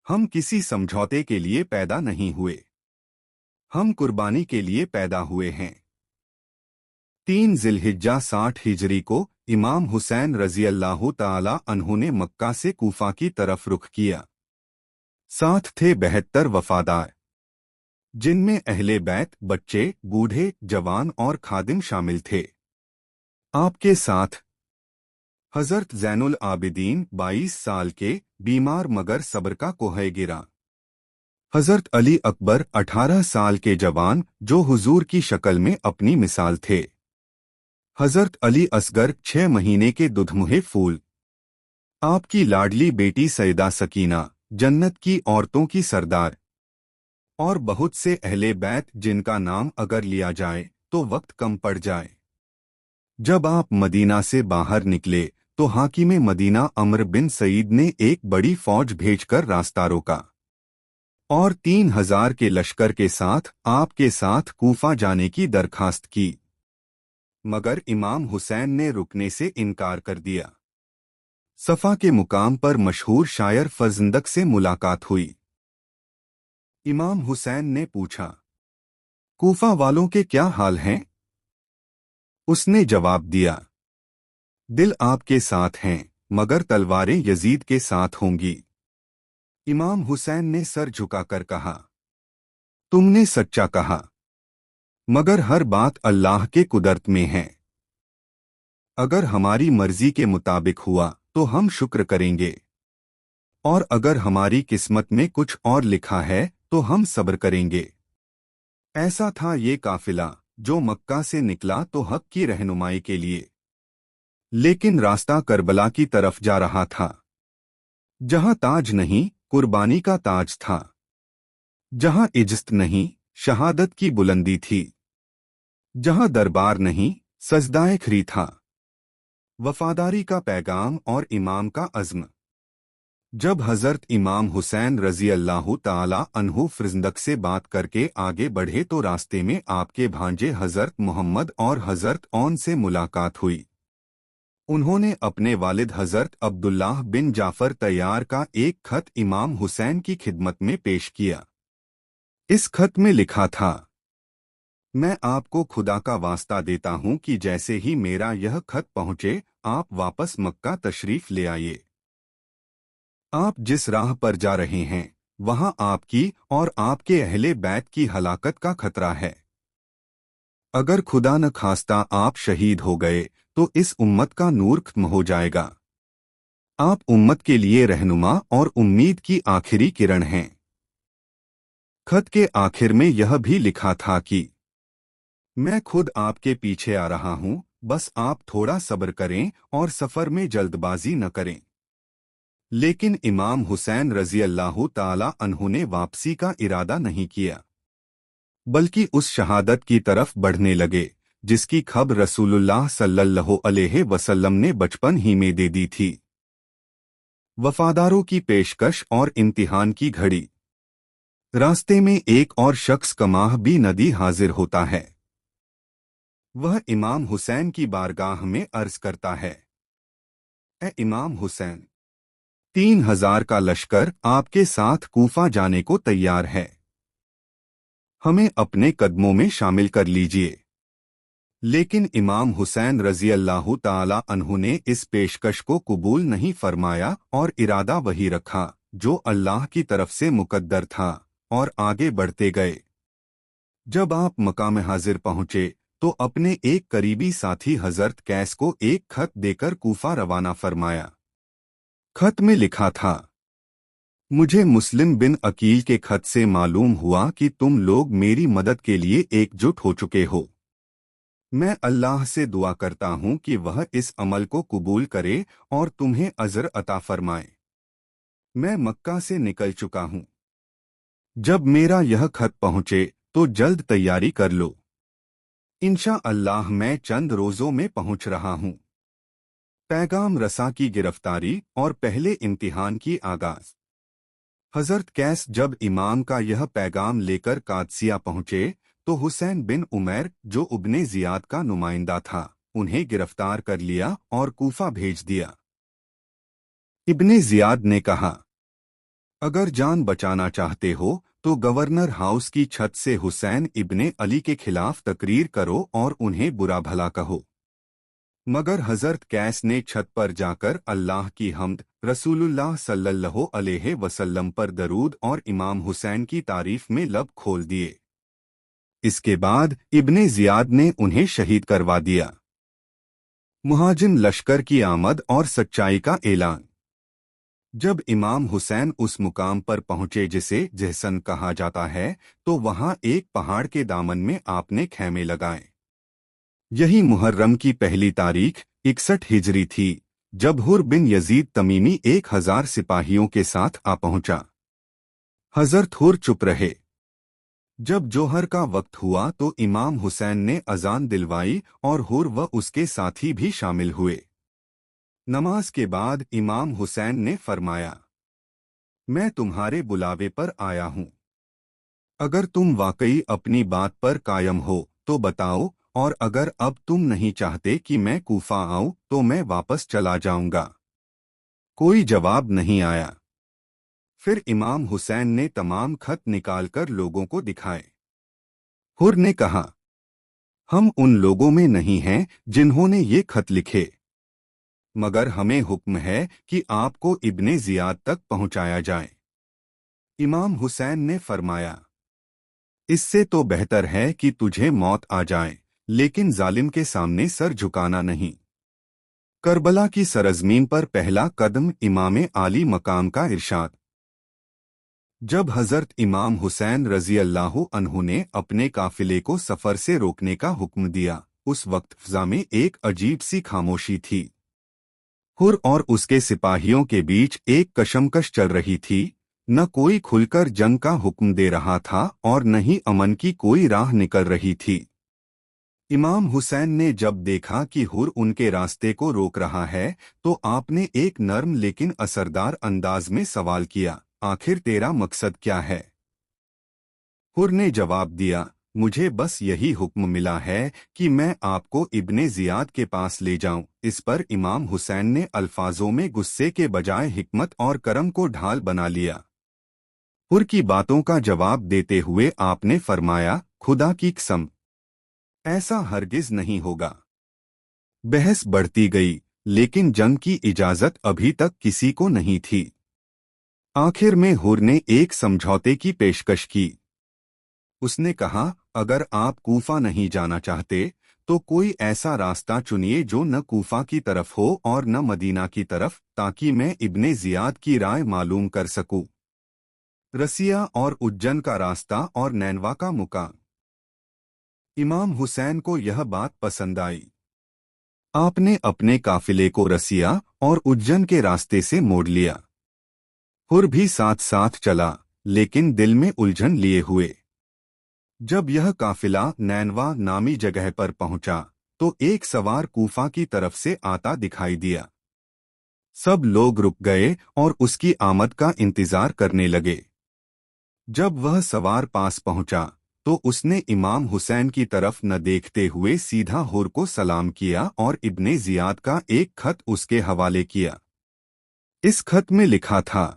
ہم کسی سمجھوتے کے لیے پیدا نہیں ہوئے، ہم قربانی کے لیے پیدا ہوئے ہیں۔ 3 ذی الحجہ 60 ہجری کو امام حسین رضی اللہ تعالی عنہ نے مکہ سے کوفہ کی طرف رخ کیا۔ ساتھ تھے 72 وفادار، جن میں اہل بیت، بچے، بوڑھے، جوان اور خادم شامل تھے۔ آپ کے ساتھ حضرت زین العابدین 22 سال کے، بیمار مگر صبر کا کوہ گرا، حضرت علی اکبر 18 سال کے جوان جو حضور کی شکل میں اپنی مثال تھے، حضرت علی اصغر 6 مہینے کے دودھموہے پھول، آپ کی لاڈلی بیٹی سیدہ سکینہ جنت کی عورتوں کی سردار، اور بہت سے اہل بیت جن کا نام اگر لیا جائے تو وقت کم پڑ جائے۔ جب آپ مدینہ سے باہر نکلے تو حاکم مدینہ عمرو بن سعید نے ایک بڑی فوج بھیج کر راستہ روکا اور 3000 کے لشکر کے ساتھ آپ کے ساتھ کوفہ جانے کی درخواست کی، مگر امام حسین نے رکنے سے انکار کر دیا۔ صفا کے مقام پر مشہور شاعر فرزندق سے ملاقات ہوئی۔ امام حسین نے پوچھا، کوفہ والوں کے کیا حال ہیں؟ اس نے جواب دیا، دل آپ کے ساتھ ہیں مگر تلواریں یزید کے ساتھ ہوں گی۔ امام حسین نے سر جھکا کر کہا، تم نے سچا کہا، مگر ہر بات اللہ کے قدرت میں ہے۔ اگر ہماری مرضی کے مطابق ہوا تو ہم شکر کریں گے، اور اگر ہماری قسمت میں کچھ اور لکھا ہے تو ہم صبر کریں گے۔ ایسا تھا یہ قافلہ جو مکہ سے نکلا تو حق کی رہنمائی کے لیے، لیکن راستہ کربلا کی طرف جا رہا تھا، جہاں تاج نہیں قربانی کا تاج تھا، جہاں عجز نہیں شہادت کی بلندی تھی، جہاں دربار نہیں سجدہ خری تھا، وفاداری کا پیغام اور امام کا عزم۔ جب حضرت امام حسین رضی اللہ تعالی عنہ فرزندق سے بات کر کے آگے بڑھے تو راستے میں آپ کے بھانجے حضرت محمد اور حضرت اون سے ملاقات ہوئی۔ انہوں نے اپنے والد حضرت عبداللہ بن جعفر طیار کا ایک خط امام حسین کی خدمت میں پیش کیا۔ اس خط میں لکھا تھا، میں آپ کو خدا کا واسطہ دیتا ہوں کہ جیسے ہی میرا یہ خط پہنچے آپ واپس مکہ تشریف لے آئیے۔ آپ جس راہ پر جا رہے ہیں وہاں آپ کی اور آپ کے اہل بیت کی ہلاکت کا خطرہ ہے۔ اگر خدا نہ خواستہ آپ شہید ہو گئے تو اس امت کا نور ختم ہو جائے گا۔ آپ امت کے لیے رہنما اور امید کی آخری کرن ہیں۔ خط کے آخر میں یہ بھی لکھا تھا کہ میں خود آپ کے پیچھے آ رہا ہوں، بس آپ تھوڑا صبر کریں اور سفر میں جلد بازی نہ کریں۔ لیکن امام حسین رضی اللہ تعالی عنہ نے واپسی کا ارادہ نہیں کیا، بلکہ اس شہادت کی طرف بڑھنے لگے جس کی خبر رسول اللہ صلی اللہ علیہ وسلم نے بچپن ہی میں دے دی تھی۔ وفاداروں کی پیشکش اور امتحان کی گھڑی۔ راستے میں ایک اور شخص کماہ بھی ندی حاضر ہوتا ہے۔ وہ امام حسین کی بارگاہ میں عرض کرتا ہے، اے امام حسین، 3000 کا لشکر آپ کے ساتھ کوفہ جانے کو تیار ہے، ہمیں اپنے قدموں میں شامل کر لیجئے۔ لیکن امام حسین رضی اللہ تعالی عنہ نے اس پیشکش کو قبول نہیں فرمایا اور ارادہ وہی رکھا جو اللہ کی طرف سے مقدر تھا، اور آگے بڑھتے گئے۔ جب آپ مقام حاضر پہنچے تو اپنے ایک قریبی ساتھی حضرت قیس کو ایک خط دے کر کوفہ روانہ فرمایا۔ خط میں لکھا تھا، مجھے مسلم بن عقیل کے خط سے معلوم ہوا کہ تم لوگ میری مدد کے لیے ایک جٹ ہو چکے ہو۔ میں اللہ سے دعا کرتا ہوں کہ وہ اس عمل کو قبول کرے اور تمہیں اجر عطا فرمائے۔ میں مکہ سے نکل چکا ہوں۔ جب میرا یہ خط پہنچے تو جلد تیاری کر لو۔ انشاءاللہ میں چند روزوں میں پہنچ رہا ہوں۔ پیغام رساں کی گرفتاری اور پہلے امتحان کی آغاز۔ حضرت قیس جب امام کا یہ پیغام لے کر قادسیہ پہنچے تو حسین بن عمیر جو ابن زیاد کا نمائندہ تھا انہیں گرفتار کر لیا اور کوفہ بھیج دیا۔ ابن زیاد نے کہا، اگر جان بچانا چاہتے ہو تو گورنر ہاؤس کی چھت سے حسین ابن علی کے خلاف تقریر کرو اور انہیں برا بھلا کہو۔ مگر حضرت قیس نے چھت پر جا کر اللہ کی حمد، رسول اللہ صلی اللہ علیہ وسلم پر درود اور امام حسین کی تعریف میں لب کھول دیے۔ اس کے بعد ابن زیاد نے انہیں شہید کروا دیا۔ مہاجم لشکر کی آمد اور سچائی کا اعلان۔ جب امام حسین اس مقام پر پہنچے جسے جہسن کہا جاتا ہے تو وہاں ایک پہاڑ کے دامن میں آپ نے خیمے لگائے۔ یہی محرم کی پہلی تاریخ 61 ہجری تھی جب حر بن یزید تمیمی 1000 سپاہیوں کے ساتھ آ پہنچا۔ حضرت حر چپ رہے۔ جب جوہر کا وقت ہوا تو امام حسین نے اذان دلوائی اور حر و اس کے ساتھی بھی شامل ہوئے۔ نماز کے بعد امام حسین نے فرمایا، میں تمہارے بلاوے پر آیا ہوں۔ اگر تم واقعی اپنی بات پر قائم ہو تو بتاؤ، اور اگر اب تم نہیں چاہتے کہ میں کوفہ آؤں تو میں واپس چلا جاؤں گا۔ کوئی جواب نہیں آیا۔ پھر امام حسین نے تمام خط نکال کر لوگوں کو دکھائے۔ حر نے کہا، ہم ان لوگوں میں نہیں ہیں جنہوں نے یہ خط لکھے، مگر ہمیں حکم ہے کہ آپ کو ابن زیاد تک پہنچایا جائے۔ امام حسین نے فرمایا، اس سے تو بہتر ہے کہ تجھے موت آ جائے، لیکن ظالم کے سامنے سر جھکانا نہیں۔ کربلا کی سرزمین پر پہلا قدم امام عالی مقام کا ارشاد۔ جب حضرت امام حسین رضی اللہ عنہ نے اپنے قافلے کو سفر سے روکنے کا حکم دیا، اس وقت فضا میں ایک عجیب سی خاموشی تھی۔ حر اور اس کے سپاہیوں کے بیچ ایک کشمکش چل رہی تھی، نہ کوئی کھل کر جنگ کا حکم دے رہا تھا اور نہ ہی امن کی کوئی راہ نکل رہی تھی۔ امام حسین نے جب دیکھا کہ حر ان کے راستے کو روک رہا ہے تو آپ نے ایک نرم لیکن اثردار انداز میں سوال کیا، آخر تیرا مقصد کیا ہے؟ حر نے جواب دیا، مجھے بس یہی حکم ملا ہے کہ میں آپ کو ابن زیاد کے پاس لے جاؤں۔ اس پر امام حسین نے الفاظوں میں غصے کے بجائے حکمت اور کرم کو ڈھال بنا لیا۔ حر کی باتوں کا جواب دیتے ہوئے آپ نے فرمایا، خدا کی قسم، ایسا ہرگز نہیں ہوگا۔ بحث بڑھتی گئی، لیکن جنگ کی اجازت ابھی تک کسی کو نہیں تھی۔ آخر میں حر نے ایک سمجھوتے کی پیشکش کی۔ اس نے کہا، اگر آپ کوفہ نہیں جانا چاہتے تو کوئی ایسا راستہ چنیے جو نہ کوفہ کی طرف ہو اور نہ مدینہ کی طرف، تاکہ میں ابن زیاد کی رائے معلوم کر سکوں۔ رسیہ اور اجن کا راستہ اور نینوا کا مقام۔ امام حسین کو یہ بات پسند آئی۔ آپ نے اپنے قافلے کو رسیہ اور اجن کے راستے سے موڑ لیا۔ حر بھی ساتھ ساتھ چلا، لیکن دل میں الجھن لیے ہوئے۔ جب یہ قافلہ نینوا نامی جگہ پر پہنچا تو ایک سوار کوفہ کی طرف سے آتا دکھائی دیا۔ سب لوگ رک گئے اور اس کی آمد کا انتظار کرنے لگے۔ جب وہ سوار پاس پہنچا تو اس نے امام حسین کی طرف نہ دیکھتے ہوئے سیدھا حر کو سلام کیا اور ابن زیاد کا ایک خط اس کے حوالے کیا۔ اس خط میں لکھا تھا،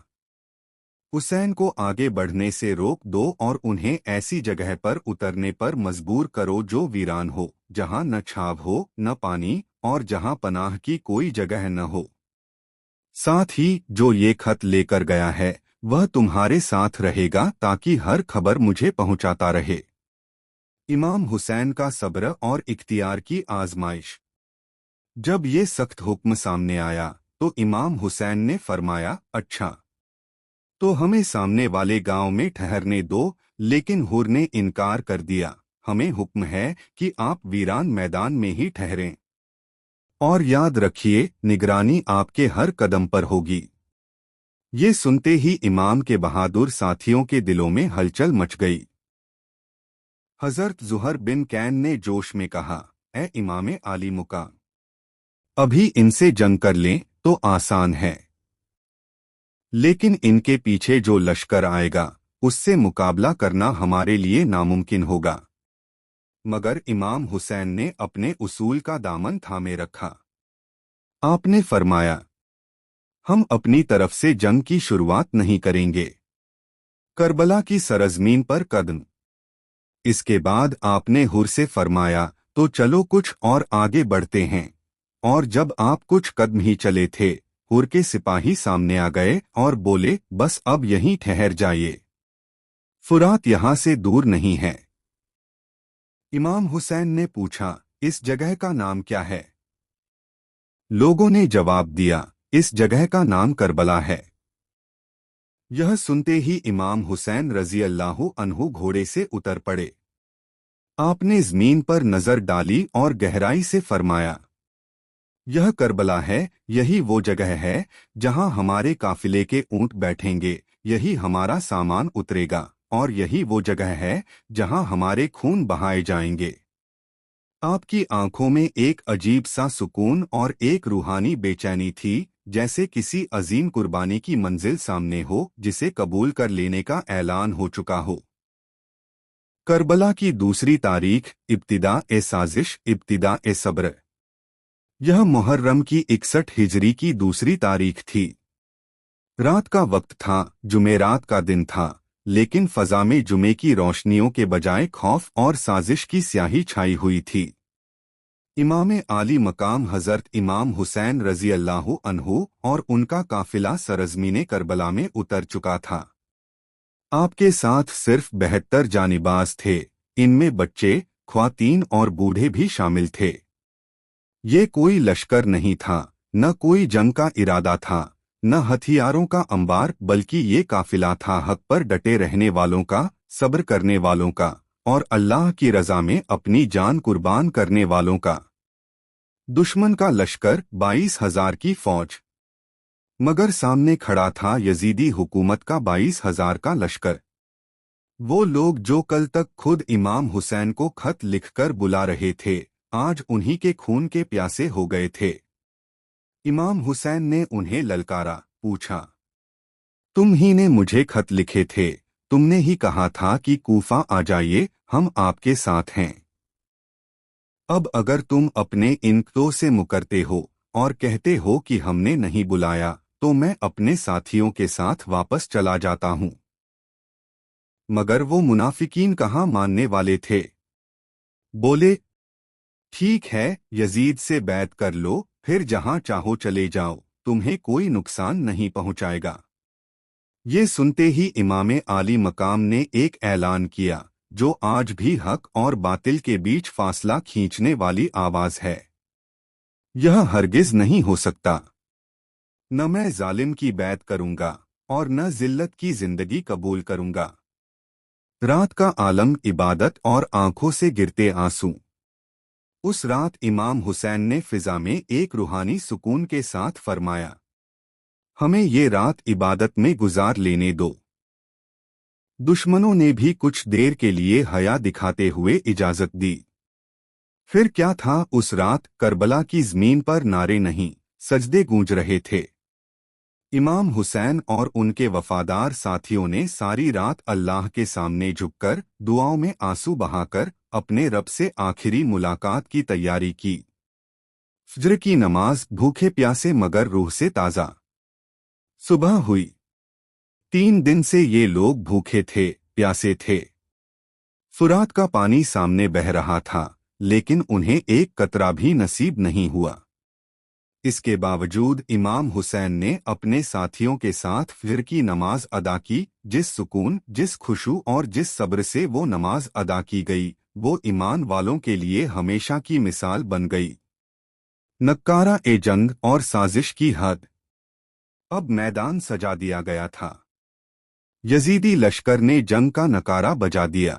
حسین کو آگے بڑھنے سے روک دو اور انہیں ایسی جگہ پر اترنے پر مجبور کرو جو ویران ہو، جہاں نہ چھاو ہو نہ پانی، اور جہاں پناہ کی کوئی جگہ نہ ہو۔ ساتھ ہی جو یہ خط لے کر گیا ہے وہ تمہارے ساتھ رہے گا تاکہ ہر خبر مجھے پہنچاتا رہے۔ امام حسین کا صبر اور اختیار کی آزمائش۔ جب یہ سخت حکم سامنے آیا تو امام حسین نے فرمایا، اچھا تو ہمیں سامنے والے گاؤں میں ٹھہرنے دو، لیکن حر نے انکار کر دیا، ہمیں حکم ہے کہ آپ ویران میدان میں ہی ٹھہریں، اور یاد رکھیے نگرانی آپ کے ہر قدم پر ہوگی۔ یہ سنتے ہی امام کے بہادر ساتھیوں کے دلوں میں ہلچل مچ گئی۔ حضرت زہر بن کین نے جوش میں کہا، اے امام عالی مقام، ابھی ان سے جنگ کر لیں تو آسان ہے، لیکن ان کے پیچھے جو لشکر آئے گا اس سے مقابلہ کرنا ہمارے لیے ناممکن ہوگا۔ مگر امام حسین نے اپنے اصول کا دامن تھامے رکھا۔ آپ نے فرمایا، ہم اپنی طرف سے جنگ کی شروعات نہیں کریں گے۔ کربلا کی سرزمین پر قدم۔ اس کے بعد آپ نے حر سے فرمایا، تو چلو کچھ اور آگے بڑھتے ہیں، اور جب آپ کچھ قدم ہی چلے تھے، حر کے سپاہی سامنے آ گئے اور بولے، بس اب یہیں ٹھہر جائیے، فرات یہاں سے دور نہیں ہے۔ امام حسین نے پوچھا، اس جگہ کا نام کیا ہے؟ لوگوں نے جواب دیا، اس جگہ کا نام کربلا ہے۔ یہ سنتے ہی امام حسین رضی اللہ عنہ گھوڑے سے اتر پڑے۔ آپ نے زمین پر نظر ڈالی اور گہرائی سے فرمایا، یہ کربلا ہے، یہی وہ جگہ ہے جہاں ہمارے قافلے کے اونٹ بیٹھیں گے، یہی ہمارا سامان اترے گا، اور یہی وہ جگہ ہے جہاں ہمارے خون بہائے جائیں گے۔ آپ کی آنکھوں میں ایک عجیب سا سکون اور ایک روحانی بے چینی تھی، جیسے کسی عظیم قربانی کی منزل سامنے ہو جسے قبول کر لینے کا اعلان ہو چکا ہو۔ کربلا کی دوسری تاریخ، ابتداء سازش، ابتداء صبر۔ یہ محرم کی 61 ہجری کی دوسری تاریخ تھی۔ رات کا وقت تھا، جمعرات کا دن تھا، لیکن فضا میں جمعے کی روشنیوں کے بجائے خوف اور سازش کی سیاہی چھائی ہوئی تھی۔ امام عالی مقام حضرت امام حسین رضی اللہ عنہ اور ان کا قافلہ سرزمین کربلا میں اتر چکا تھا۔ آپ کے ساتھ صرف 72 جانباز تھے، ان میں بچے، خواتین اور بوڑھے بھی شامل تھے۔ یہ کوئی لشکر نہیں تھا، نہ کوئی جنگ کا ارادہ تھا، نہ ہتھیاروں کا انبار، بلکہ یہ قافلہ تھا حق پر ڈٹے رہنے والوں کا، صبر کرنے والوں کا، اور اللہ کی رضا میں اپنی جان قربان کرنے والوں کا۔ دشمن کا لشکر 22,000 کی فوج، مگر سامنے کھڑا تھا یزیدی حکومت کا 22,000 کا لشکر۔ وہ لوگ جو کل تک خود امام حسین کو خط لکھ کر بلا رہے تھے، آج انہی کے خون کے پیاسے ہو گئے تھے۔ امام حسین نے انہیں للکارا، پوچھا، تم ہی نے مجھے خط لکھے تھے، تم نے ہی کہا تھا کہ کوفہ آ جائیے، ہم آپ کے ساتھ ہیں۔ اب اگر تم اپنے ان تو سے مکرتے ہو اور کہتے ہو کہ ہم نے نہیں بلایا تو میں اپنے ساتھیوں کے ساتھ واپس چلا جاتا ہوں۔ مگر وہ منافقین کہاں ماننے والے تھے؟ بولے، ٹھیک ہے، یزید سے بیعت کر لو، پھر جہاں چاہو چلے جاؤ، تمہیں کوئی نقصان نہیں پہنچائے گا۔ یہ سنتے ہی امام عالی مقام نے ایک اعلان کیا جو آج بھی حق اور باطل کے بیچ فاصلہ کھینچنے والی آواز ہے۔ یہ ہرگز نہیں ہو سکتا۔ نہ میں ظالم کی بیعت کروں گا اور نہ ذلت کی زندگی قبول کروں گا۔ رات کا عالم عبادت اور آنکھوں سے گرتے آنسو۔ اس رات امام حسین نے فضا میں ایک روحانی سکون کے ساتھ فرمایا، ہمیں یہ رات عبادت میں گزار لینے دو۔ دشمنوں نے بھی کچھ دیر کے لیے حیا دکھاتے ہوئے اجازت دی۔ پھر کیا تھا اس رات؟ کربلا کی زمین پر نعرے نہیں، سجدے گونج رہے تھے۔ امام حسین اور ان کے وفادار ساتھیوں نے ساری رات اللہ کے سامنے جھک کر دعاؤں میں آنسو بہا کر اپنے رب سے آخری ملاقات کی تیاری کی۔ فجر کی نماز، بھوکے پیاسے مگر روح سے تازہ۔ صبح ہوئی۔ 3 دن سے یہ لوگ بھوکے تھے، پیاسے تھے۔ فرات کا پانی سامنے بہہ رہا تھا لیکن انہیں ایک قطرہ بھی نصیب نہیں ہوا۔ اس کے باوجود امام حسین نے اپنے ساتھیوں کے ساتھ فجر کی نماز ادا کی۔ جس سکون، جس خشوع اور جس صبر سے وہ نماز ادا کی گئی، وہ ایمان والوں کے لیے ہمیشہ کی مثال بن گئی۔ نکارہ جنگ اور سازش کی حد۔ اب میدان سجا دیا گیا تھا۔ یزیدی لشکر نے جنگ کا نکارہ بجا دیا۔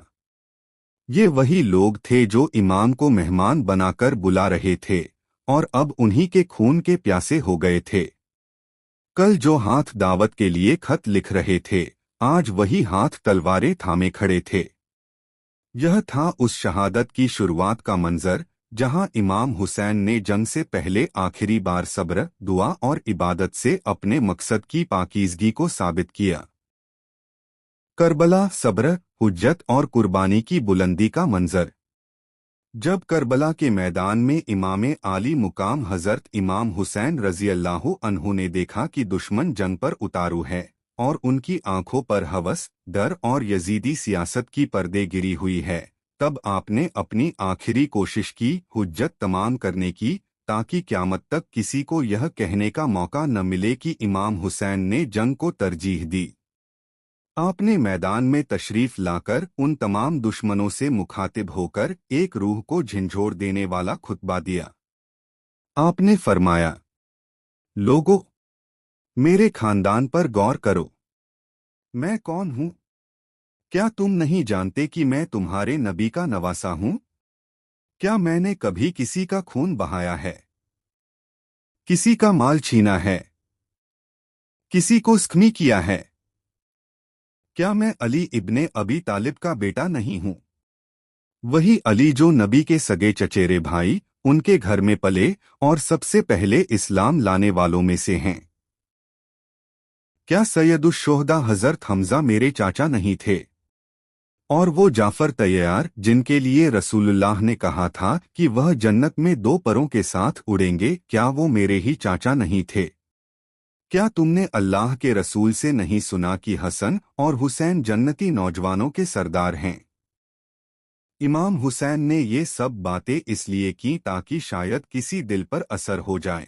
یہ وہی لوگ تھے جو امام کو مہمان بنا کر بلا رہے تھے اور اب انہی کے خون کے پیاسے ہو گئے تھے۔ کل جو ہاتھ دعوت کے لیے خط لکھ رہے تھے، آج وہی ہاتھ تلواریں تھامے کھڑے تھے۔ یہ تھا اس شہادت کی شروعات کا منظر جہاں امام حسین نے جنگ سے پہلے آخری بار صبر، دعا اور عبادت سے اپنے مقصد کی پاکیزگی کو ثابت کیا۔ کربلا، صبر، حجت اور قربانی کی بلندی کا منظر۔ جب کربلا کے میدان میں امام عالی مقام حضرت امام حسین رضی اللہ عنہ نے دیکھا کہ دشمن جنگ پر اتارو ہے اور ان کی آنکھوں پر ہوس، ڈر اور یزیدی سیاست کی پردے گری ہوئی ہے، تب آپ نے اپنی آخری کوشش کی، حجت تمام کرنے کی، تاکہ قیامت تک کسی کو یہ کہنے کا موقع نہ ملے کہ امام حسین نے جنگ کو ترجیح دی۔ آپ نے میدان میں تشریف لا کر ان تمام دشمنوں سے مخاطب ہو کر ایک روح کو جھنجھوڑ دینے والا خطبہ دیا۔ آپ نے فرمایا، لوگو، میرے خاندان پر غور کرو۔ میں کون ہوں؟ کیا تم نہیں جانتے کہ میں تمہارے نبی کا نواسا ہوں؟ کیا میں نے کبھی کسی کا خون بہایا ہے؟ کسی کا مال چھینا ہے؟ کسی کو زخمی کیا ہے؟ کیا میں علی ابن ابی طالب کا بیٹا نہیں ہوں؟ وہی علی جو نبی کے سگے چچیرے بھائی، ان کے گھر میں پلے اور سب سے پہلے اسلام لانے والوں میں سے ہیں۔ کیا سید الشہداء حضرت حمزہ میرے چاچا نہیں تھے؟ اور وہ جعفر طیار جن کے لیے رسول اللہ نے کہا تھا کہ وہ جنت میں 2 پروں کے ساتھ اڑیں گے، کیا وہ میرے ہی چاچا نہیں تھے؟ کیا تم نے اللہ کے رسول سے نہیں سنا کہ حسن اور حسین جنتی نوجوانوں کے سردار ہیں؟ امام حسین نے یہ سب باتیں اس لیے کی تاکہ شاید کسی دل پر اثر ہو جائے،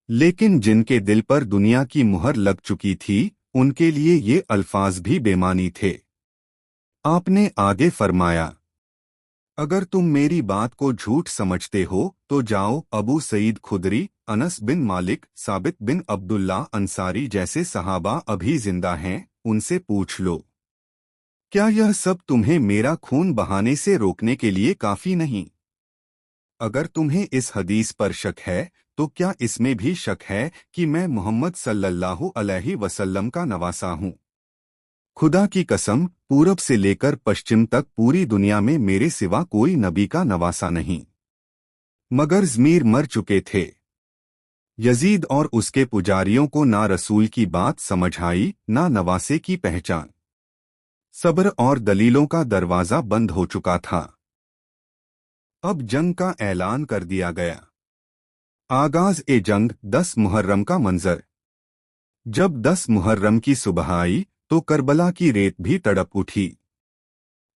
لیکن جن کے دل پر دنیا کی مہر لگ چکی تھی ان کے لیے یہ الفاظ بھی بے معنی تھے۔ آپ نے آگے فرمایا، اگر تم میری بات کو جھوٹ سمجھتے ہو تو جاؤ، ابو سعید خدری، انس بن مالک، ثابت بن عبداللہ انصاری جیسے صحابہ ابھی زندہ ہیں، ان سے پوچھ لو، کیا یہ سب تمہیں میرا خون بہانے سے روکنے کے لیے کافی نہیں؟ اگر تمہیں اس حدیث پر شک ہے تو کیا اس میں بھی شک ہے کہ میں محمد صلی اللہ علیہ وسلم کا نواسا ہوں؟ خدا کی قسم، پورب سے لے کر پشچم تک پوری دنیا میں میرے سوا کوئی نبی کا نواسا نہیں، مگر ضمیر مر چکے تھے۔ یزید اور اس کے پجاریوں کو نہ رسول کی بات سمجھ آئی، نہ نواسے کی پہچان۔ सब्र और दलीलों का दरवाजा बंद हो चुका था। अब जंग का ऐलान कर दिया गया। आगाज ए जंग 10 मुहर्रम का मंजर। जब 10 मुहर्रम की सुबह आई तो करबला की रेत भी तड़प उठी।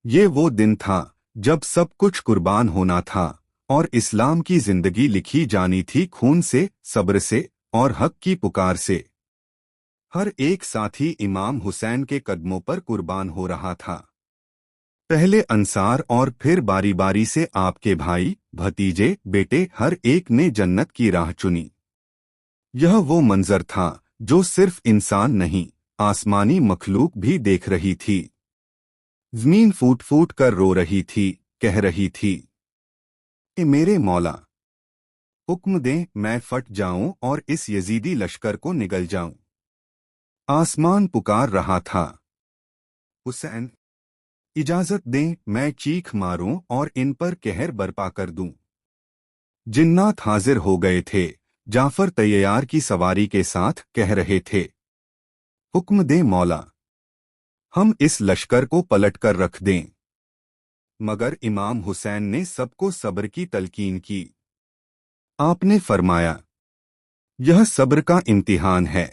ये वो दिन था जब सब कुछ कुर्बान होना था और इस्लाम की जिंदगी लिखी जानी थी खून से, सब्र से और हक की पुकार से। हर एक साथी इमाम हुसैन के कदमों पर कुर्बान हो रहा था। पहले अंसार और फिर बारी बारी से आपके भाई, भतीजे, बेटे हर एक ने जन्नत की राह चुनी। यह वो मंजर था जो सिर्फ इंसान नहीं, आसमानी मखलूक भी देख रही थी। जमीन फूट फूट कर रो रही थी, कह रही थी, ए मेरे मौला, हुक्म दें मैं फट जाऊं और इस यजीदी लश्कर को निगल जाऊं। आसमान पुकार रहा था, हुसैन इजाजत दें मैं चीख मारूं और इन पर कहर बर्पा कर दूं। जिन्नात हाजिर हो गए थे। जाफर तैयार की सवारी के साथ कह रहे थे, हुक्म दें मौला, हम इस लश्कर को पलट कर रख दें। मगर इमाम हुसैन ने सबको सब्र की तलकीन की। आपने फरमाया, यह सब्र का इम्तिहान है।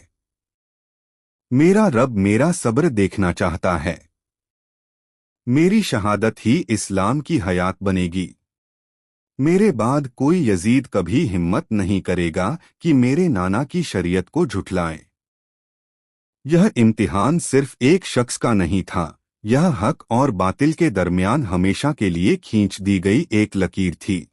मेरा रब मेरा सब्र देखना चाहता है। मेरी शहादत ही इस्लाम की हयात बनेगी। मेरे बाद कोई यजीद कभी हिम्मत नहीं करेगा कि मेरे नाना की शरीयत को झुठलाए। यह इम्तिहान सिर्फ एक शख्स का नहीं था, यह हक और बातिल के दरमियान हमेशा के लिए खींच दी गई एक लकीर थी।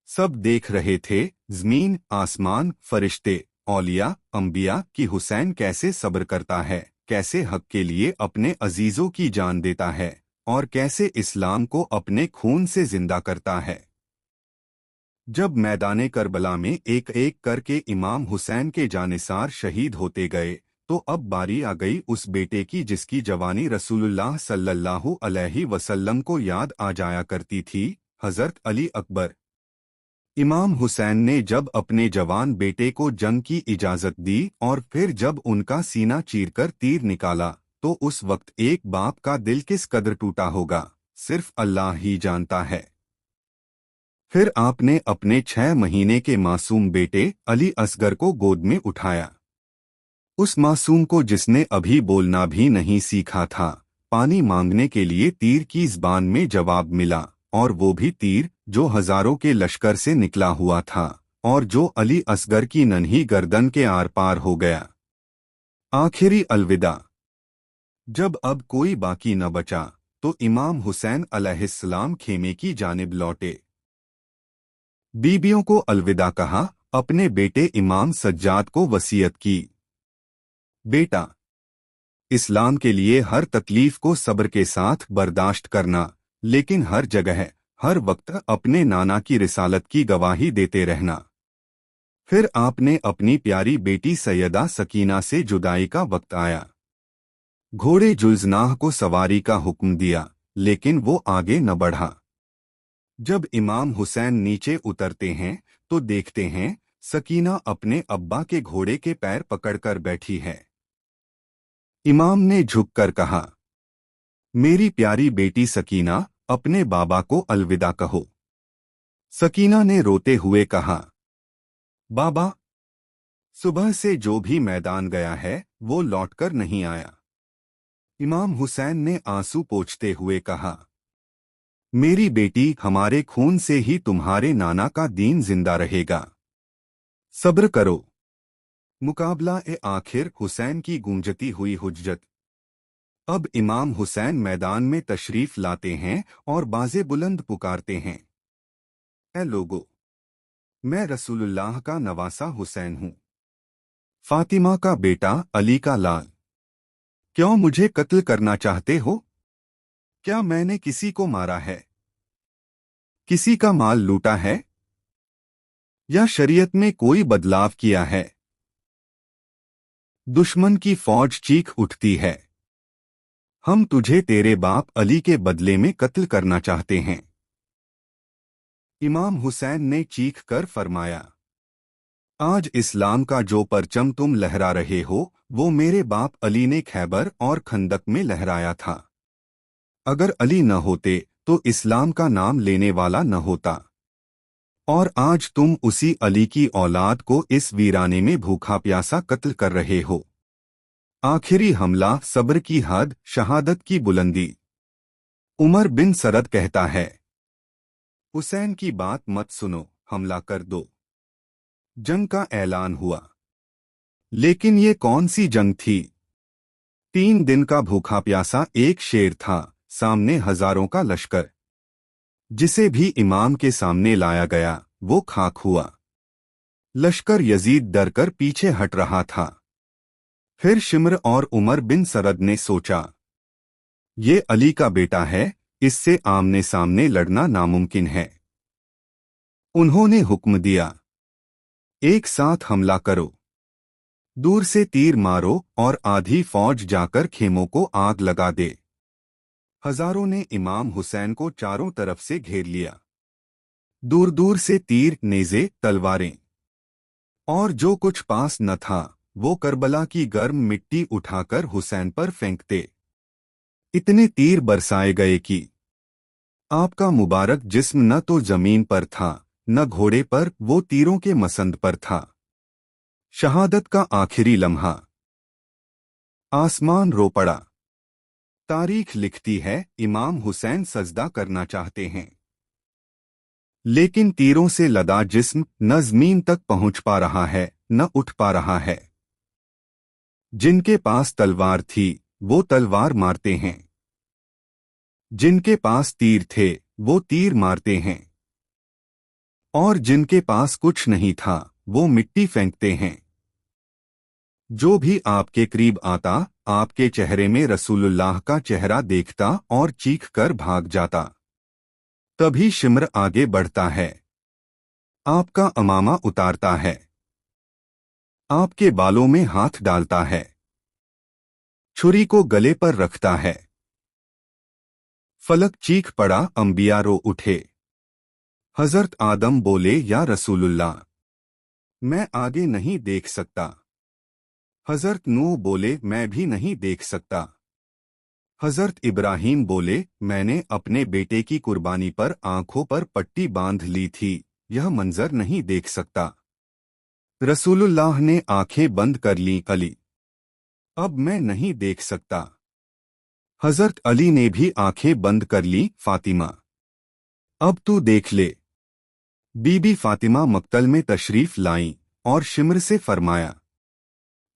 सब देख रहे थे, जमीन, आसमान, फरिश्ते, औलिया, अंबिया कि हुसैन कैसे सब्र करता है, कैसे हक के लिए अपने अजीजों की जान देता है और कैसे इस्लाम को अपने खून से जिंदा करता है। जब मैदाने करबला में एक एक करके इमाम हुसैन के जानिसार शहीद होते गए तो अब बारी आ गई उस बेटे की जिसकी जवानी रसूलुल्लाह सल्लल्लाहु अलैहि वसल्लम को याद आ जाया करती थी, हजरत अली अकबर। इमाम हुसैन ने जब अपने जवान बेटे को जंग की इजाजत दी और फिर जब उनका सीना चीरकर तीर निकाला तो उस वक्त एक बाप का दिल किस कदर टूटा होगा, सिर्फ अल्लाह ही जानता है। फिर आपने अपने 6 महीने के मासूम बेटे अली असगर को गोद में उठाया। उस मासूम को जिसने अभी बोलना भी नहीं सीखा था, पानी मांगने के लिए तीर की ज़बान में जवाब मिला, और वो भी तीर जो हजारों के लश्कर से निकला हुआ था और जो अली असगर की नन्ही गर्दन के आर पार हो गया। आखिरी अलविदा। जब अब कोई बाकी न बचा तो इमाम हुसैन अलैहिस्सलाम खेमे की जानिब लौटे। बीबियों को अलविदा कहा, अपने बेटे इमाम सज्जाद को वसीयत की, बेटा, इस्लाम के लिए हर तकलीफ को सब्र के साथ बर्दाश्त करना, लेकिन हर जगह हर वक्त अपने नाना की रिसालत की गवाही देते रहना। फिर आपने अपनी प्यारी बेटी सैयदा सकीना से जुदाई का वक्त आया। घोड़े जुल्जनाह को सवारी का हुक्म दिया, लेकिन वो आगे न बढ़ा। जब इमाम हुसैन नीचे उतरते हैं तो देखते हैं सकीना अपने अब्बा के घोड़े के पैर पकड़कर बैठी है। इमाम ने झुककर कहा, मेरी प्यारी बेटी सकीना, अपने बाबा को अलविदा कहो। सकीना ने रोते हुए कहा, बाबा, सुबह से जो भी मैदान गया है वो लौटकर नहीं आया। इमाम हुसैन ने आंसू पोंछते हुए कहा, मेरी बेटी, हमारे खून से ही तुम्हारे नाना का दीन जिंदा रहेगा। सब्र करो। मुकाबला ए आखिर हुसैन की गूंजती हुई हुज्जत। अब इमाम हुसैन मैदान में तशरीफ लाते हैं और बाजे बुलंद पुकारते हैं, ऐ लोगो, मैं रसूलुल्लाह का नवासा हुसैन हूँ, फातिमा का बेटा, अली का लाल। क्यों मुझे कत्ल करना चाहते हो? क्या मैंने किसी को मारा है? किसी का माल लूटा है? या शरीयत में कोई बदलाव किया है? दुश्मन की फौज चीख उठती है, हम तुझे तेरे बाप अली के बदले में कत्ल करना चाहते हैं। इमाम हुसैन ने चीख कर फरमाया, आज इस्लाम का जो परचम तुम लहरा रहे हो वो मेरे बाप अली ने खैबर और खंदक में लहराया था। अगर अली न होते तो इस्लाम का नाम लेने वाला न होता, और आज तुम उसी अली की औलाद को इस वीराने में भूखा प्यासा कत्ल कर रहे हो। आखिरी हमला, सब्र की हद, शहादत की बुलंदी। उमर बिन सरद कहता है, हुसैन की बात मत सुनो, हमला कर दो। जंग का ऐलान हुआ, लेकिन ये कौन सी जंग थी? 3 दिन का भूखा प्यासा एक शेर था, सामने हजारों का लश्कर। जिसे भी इमाम के सामने लाया गया वो खाक हुआ। लश्कर यजीद डर कर पीछे हट रहा था। फिर शिम्र और उमर बिन सरद ने सोचा, ये अली का बेटा है, इससे आमने सामने लड़ना नामुमकिन है। उन्होंने हुक्म दिया, एक साथ हमला करो, दूर से तीर मारो और आधी फौज जाकर खेमों को आग लगा दे। हजारों ने इमाम हुसैन को चारों तरफ से घेर लिया। दूर दूर से तीर, नेज़े, तलवारें और जो कुछ पास न था वो करबला की गर्म मिट्टी उठाकर हुसैन पर फेंकते। इतने तीर बरसाए गए कि आपका मुबारक जिस्म न तो जमीन पर था न घोड़े पर, वो तीरों के मसंद पर था। शहादत का आखिरी लम्हा। आसमान रो पड़ा। तारीख लिखती है, इमाम हुसैन सजदा करना चाहते हैं, लेकिन तीरों से लदा जिस्म न जमीन तक पहुंच पा रहा है न उठ पा रहा है। जिनके पास तलवार थी वो तलवार मारते हैं, जिनके पास तीर थे वो तीर मारते हैं, और जिनके पास कुछ नहीं था वो मिट्टी फेंकते हैं। जो भी आपके करीब आता आपके चेहरे में रसूलुल्लाह का चेहरा देखता और चीख कर भाग जाता। तभी शिम्र आगे बढ़ता है, आपका अमामा उतारता है, आपके बालों में हाथ डालता है, छुरी को गले पर रखता है। फलक चीख पड़ा, अंबिया रो उठे। हजरत आदम बोले, या रसूलुल्लाह, मैं आगे नहीं देख सकता। हजरत नूह बोले, मैं भी नहीं देख सकता। हजरत इब्राहीम बोले, मैंने अपने बेटे की कुर्बानी पर आंखों पर पट्टी बांध ली थी, यह मंजर नहीं देख सकता। रसूलुल्लाह ने आंखें बंद कर लीं, अली, अब मैं नहीं देख सकता। हजरत अली ने भी आंखें बंद कर लीं, फातिमा, अब तू देख ले। बीबी फातिमा मक्तल में तशरीफ लाईं और शिम्र से फरमाया,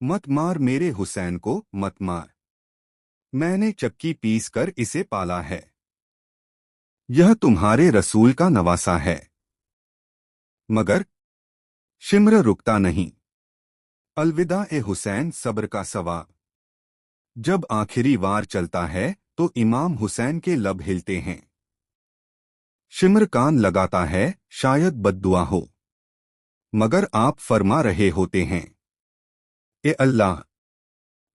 मत मार मेरे हुसैन को, मत मार। मैंने चक्की पीस कर इसे पाला है, यह तुम्हारे रसूल का नवासा है। मगर शिम्र रुकता नहीं। अलविदा ए हुसैन, सब्र का सवा। जब आखिरी वार चलता है तो इमाम हुसैन के लब हिलते हैं। शिम्र कान लगाता है, शायद बद्दुआ हो, मगर आप फरमा रहे होते हैं, ए अल्लाह,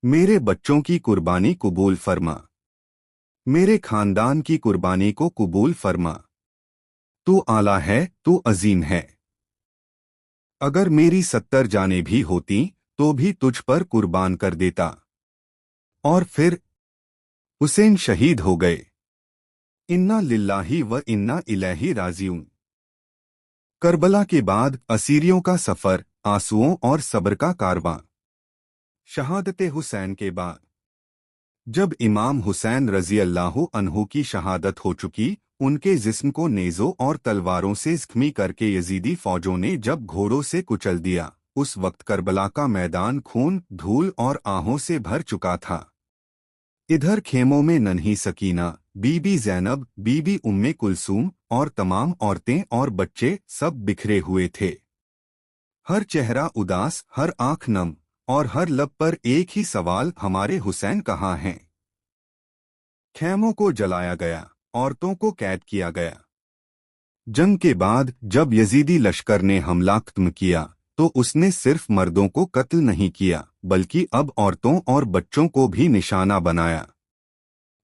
मेरे बच्चों की कुर्बानी कबूल फरमा, मेरे खानदान की कुर्बानी को कबूल फरमा। तू आला है, तू अजीम है। अगर मेरी 70 जानें भी होती तो भी तुझ पर कुर्बान कर देता। और फिर हुसैन शहीद हो गए। इन्ना लिल्लाही व इन्ना इलैही राजिऊन। करबला के बाद असीरियों का सफर, आंसुओं और सब्र का कारवां। शहादत हुसैन के बाद जब इमाम हुसैन रजी अल्लाहु अन्हु की शहादत हो चुकी, उनके जिस्म को नेज़ों और तलवारों से जख्मी करके यजीदी फौजों ने जब घोड़ों से कुचल दिया, उस वक्त करबला का मैदान खून, धूल और आहों से भर चुका था। इधर खेमों में नन्ही सकीना, बीबी ज़ैनब, बीबी उम्मे कुलसूम और तमाम औरतें और बच्चे सब बिखरे हुए थे। हर चेहरा उदास, हर आंख नम और हर लब पर एक ही सवाल, हमारे हुसैन कहाँ हैं? खेमों को जलाया गया, औरतों को कैद किया गया। जंग के बाद जब यजीदी लश्कर ने हमला खत्म किया तो उसने सिर्फ मर्दों को कत्ल नहीं किया, बल्कि अब औरतों और बच्चों को भी निशाना बनाया।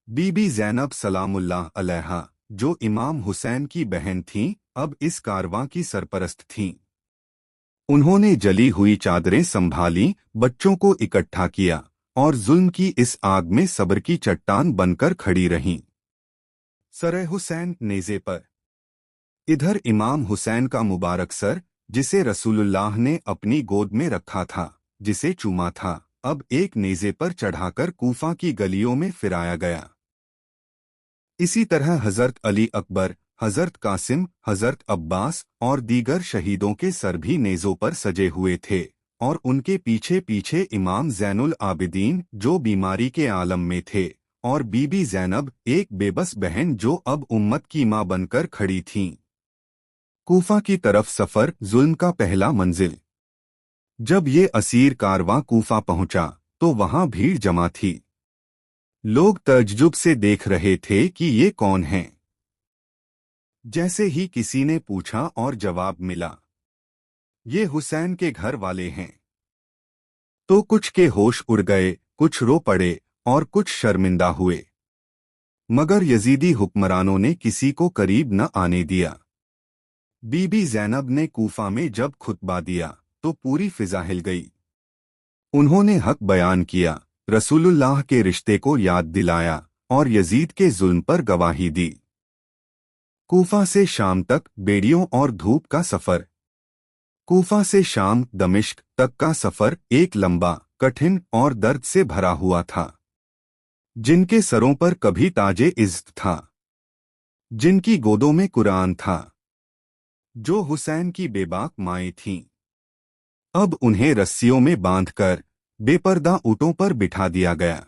बीबी ज़ैनब सलामुल्लाह अलैहा, जो इमाम हुसैन की बहन थीं, अब इस कारवां की सरपरस्त थीं। उन्होंने जली हुई चादरें संभाली, बच्चों को इकट्ठा किया और जुल्म की इस आग में सब्र की चट्टान बनकर खड़ी रहीं। सर हुसैन नेज़े पर। इधर इमाम हुसैन का मुबारक सर, जिसे रसूलुल्लाह ने अपनी गोद में रखा था, जिसे चूमा था, अब एक नेज़े पर चढ़ाकर कूफा की गलियों में फिराया गया। इसी तरह हजरत अली अकबर, हजरत कासिम, हजरत अब्बास और दीगर शहीदों के सर भी नेज़ों पर सजे हुए थे, और उनके पीछे पीछे इमाम ज़ैनुल आबिदीन, जो बीमारी के आलम में थे, और बीबी ज़ैनब, एक बेबस बहन जो अब उम्मत की मां बनकर खड़ी थीं। कूफा की तरफ सफर, जुल्म का पहला मंजिल। जब ये असीर कारवां कूफा पहुंचा तो वहां भीड़ जमा थी। लोग तज्जुब से देख रहे थे कि ये कौन हैं। जैसे ही किसी ने पूछा और जवाब मिला, ये हुसैन के घर वाले हैं, तो कुछ के होश उड़ गए, कुछ रो पड़े और कुछ शर्मिंदा हुए। मगर यजीदी हुक्मरानों ने किसी को करीब न आने दिया। बीबी ज़ैनब ने कूफा में जब खुतबा दिया तो पूरी फिजा हिल गई। उन्होंने हक बयान किया, रसूलुल्लाह के रिश्ते को याद दिलाया और यजीद के जुल्म पर गवाही दी। कूफा से शाम तक बेड़ियों और धूप का सफर। कूफा से शाम दमिश्क तक का सफर एक लंबा, कठिन और दर्द से भरा हुआ था। जिनके सरों पर कभी ताजे इज़्ज़त था, जिनकी गोदों में कुरान था, जो हुसैन की बेबाक माएँ थीं, अब उन्हें रस्सियों में बांधकर बेपर्दा ऊँटों पर बिठा दिया गया।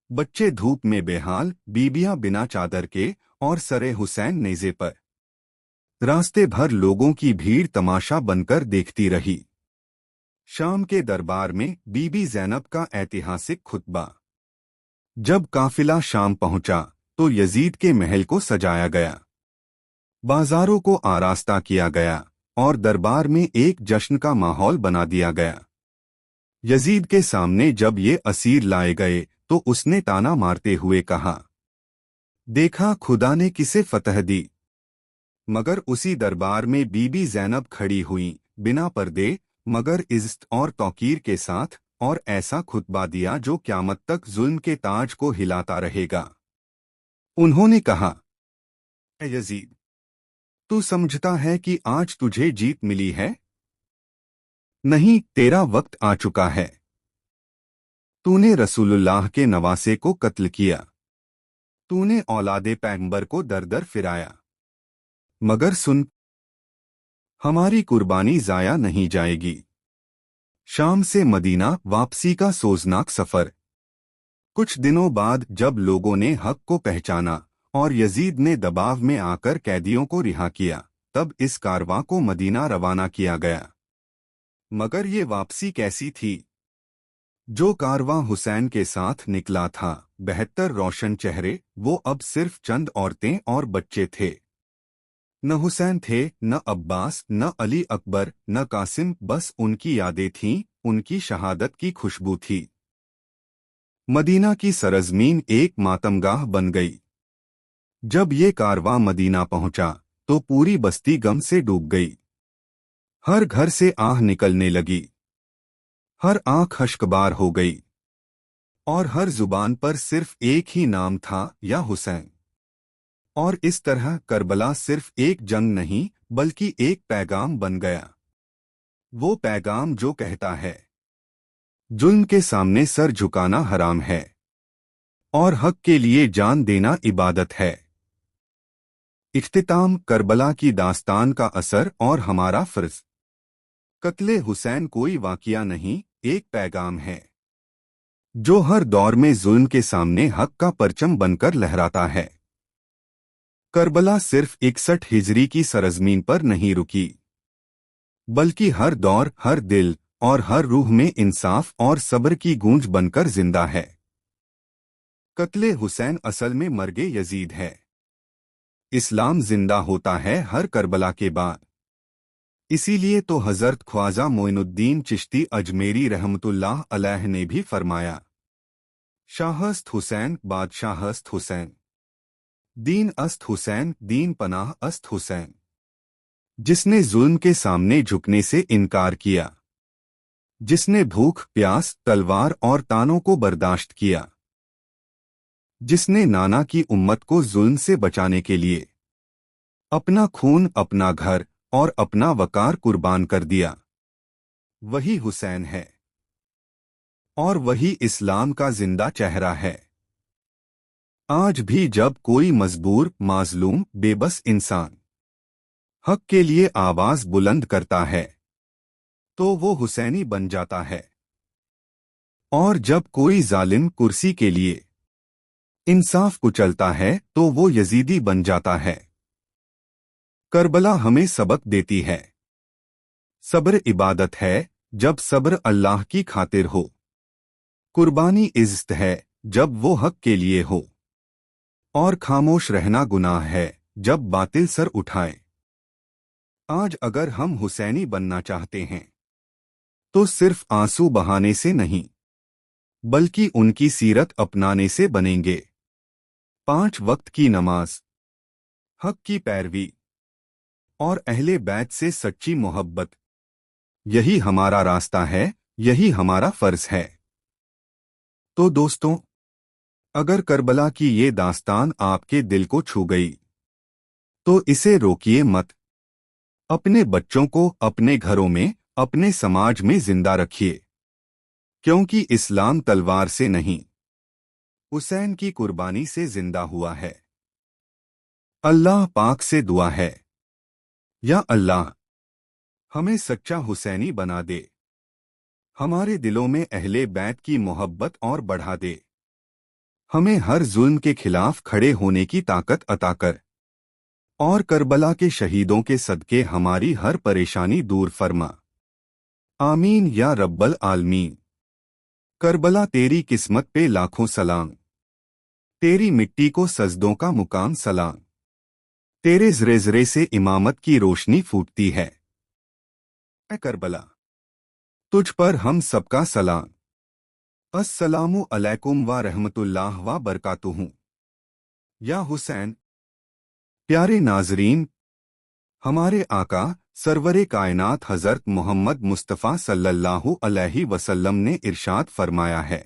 बच्चे धूप में बेहाल, बीबियां बिना चादर के, और सरे हुसैन नेज़े पर। रास्ते भर लोगों की भीड़ तमाशा बनकर देखती रही। शाम के दरबार में बीबी ज़ैनब का ऐतिहासिक खुतबा। जब काफिला शाम पहुंचा तो यजीद के महल को सजाया गया, बाजारों को आरास्ता किया गया और दरबार में एक जश्न का माहौल बना दिया गया। यजीद के सामने जब ये असीर लाए गए तो उसने ताना मारते हुए कहा, देखा खुदा ने किसे फतह दी। मगर उसी दरबार में बीबी ज़ैनब खड़ी हुई, बिना पर्दे मगर इज़्ज़त और तौकीर के साथ, और ऐसा खुतबा दिया जो क़यामत तक जुल्म के ताज को हिलाता रहेगा। उन्होंने कहा, ऐ यजीद, तू समझता है कि आज तुझे जीत मिली है? नहीं, तेरा वक्त आ चुका है। तूने रसूलुल्लाह के नवासे को कत्ल किया, तूने औलादे पैगंबर को दर दर फिराया। मगर सुन, हमारी कुर्बानी जाया नहीं जाएगी। शाम से मदीना वापसी का सोजनाक सफर। कुछ दिनों बाद जब लोगों ने हक को पहचाना और यजीद ने दबाव में आकर कैदियों को रिहा किया, तब इस कारवां को मदीना रवाना किया गया। मगर ये वापसी कैसी थी? जो कारवां हुसैन के साथ निकला था, 72 रोशन चेहरे, वो अब सिर्फ चंद औरतें और बच्चे थे। न हुसैन थे, न अब्बास, न अली अकबर, न कासिम, बस उनकी यादें थीं, उनकी शहादत की खुशबू थी। मदीना की सरजमीन एक मातमगाह बन गई। जब ये कारवां मदीना पहुंचा तो पूरी बस्ती गम से डूब गई। हर घर से आह निकलने लगी, हर आंख अश्कबार हो गई, और हर जुबान पर सिर्फ एक ही नाम था, या हुसैन। और इस तरह करबला सिर्फ एक जंग नहीं बल्कि एक पैगाम बन गया। वो पैगाम जो कहता है, जुल्म के सामने सर झुकाना हराम है और हक के लिए जान देना इबादत है। इख्तिताम, करबला की दास्तान का असर और हमारा फर्ज। कत्ले हुसैन कोई वाक़िया नहीं, एक पैगाम है जो हर दौर में जुल्म के सामने हक का परचम बनकर लहराता है। करबला सिर्फ 61 हिजरी की सरजमीन पर नहीं रुकी, बल्कि हर दौर, हर दिल और हर रूह में इंसाफ और सब्र की गूंज बनकर जिंदा है। कत्ले हुसैन असल में मर्गे यजीद है। इस्लाम जिंदा होता है हर करबला के बाद। इसीलिए तो हज़रत ख्वाजा मोइनुद्दीन चिश्ती अजमेरी रहमतुल्लाह अलैह ने भी फरमाया, शाहस्त हुसैन बादशाहस्त हुसैन, दीन अस्त हुसैन दीन पनाह अस्त हुसैन। जिसने जुल्म के सामने झुकने से इनकार किया, जिसने भूख, प्यास, तलवार और तानों को बर्दाश्त किया, जिसने नाना की उम्मत को जुल्म से बचाने के लिए अपना खून, अपना घर और अपना वकार कुर्बान कर दिया, वही हुसैन है और वही इस्लाम का जिंदा चेहरा है। आज भी जब कोई मजबूर, माजलूम, बेबस इंसान हक के लिए आवाज बुलंद करता है तो वो हुसैनी बन जाता है, और जब कोई जालिम कुर्सी के लिए इंसाफ कुचलता है तो वो यजीदी बन जाता है। करबला हमें सबक देती है, सब्र इबादत है जब सब्र अल्लाह की खातिर हो, कुर्बानी इज्जत है जब वो हक के लिए हो, और खामोश रहना गुनाह है जब बातिल सर उठाए। आज अगर हम हुसैनी बनना चाहते हैं तो सिर्फ आंसू बहाने से नहीं, बल्कि उनकी सीरत अपनाने से बनेंगे। 5 वक्त की नमाज, हक की पैरवी और अहले बैत से सच्ची मोहब्बत, यही हमारा रास्ता है, यही हमारा फर्ज है। तो दोस्तों, अगर करबला की ये दास्तान आपके दिल को छू गई तो इसे रोकिए मत। अपने बच्चों को अपने घरों में, अपने समाज में जिंदा रखिए, क्योंकि इस्लाम तलवार से नहीं, हुसैन की कुर्बानी से जिंदा हुआ है। अल्लाह पाक से दुआ है, या अल्लाह हमें सच्चा हुसैनी बना दे, हमारे दिलों में अहले बैत की मोहब्बत और बढ़ा दे, हमें हर जुल्म के खिलाफ खड़े होने की ताकत अता कर, और करबला के शहीदों के सदके हमारी हर परेशानी दूर फरमा। आमीन या रब्बल आलमीन। करबला तेरी किस्मत पे लाखों सलाम, तेरी मिट्टी को सजदों का मुकाम सलाम, तेरे ज़रे से इमामत की रोशनी फूटती है। ऐ करबला, तुझ पर हम सबका सलाम। अस्सलामु अलैकुम व रहमतुल्लाह व बरकातुहू। या हुसैन। प्यारे नाजरीन, हमारे आका सरवरे कायनात हज़रत मोहम्मद मुस्तफ़ा सल्लल्लाहु अलैहि वसल्लम ने इरशाद फरमाया है,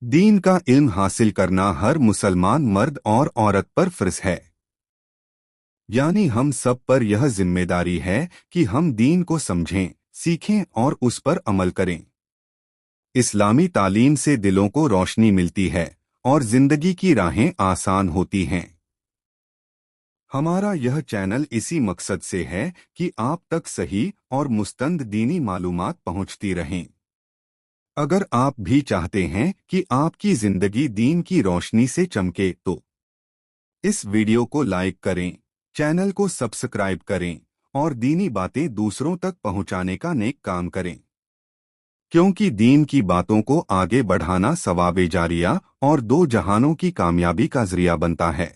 दीन का इल्म हासिल करना हर मुसलमान मर्द और औरत पर फर्ज है। यानी हम सब पर यह जिम्मेदारी है कि हम दीन को समझें, सीखें और उस पर अमल करें। इस्लामी तालीम से दिलों को रोशनी मिलती है और जिंदगी की राहें आसान होती हैं। हमारा यह चैनल इसी मकसद से है कि आप तक सही और मुस्तंद दीनी मालूमात पहुंचती रहें। अगर आप भी चाहते हैं कि आपकी जिंदगी दीन की रोशनी से चमके तो इस वीडियो को लाइक करें, चैनल को सब्सक्राइब करें और दीनी बातें दूसरों तक पहुंचाने का नेक काम करें, क्योंकि दीन की बातों को आगे बढ़ाना सवाबे जारिया और 2 जहानों की कामयाबी का जरिया बनता है।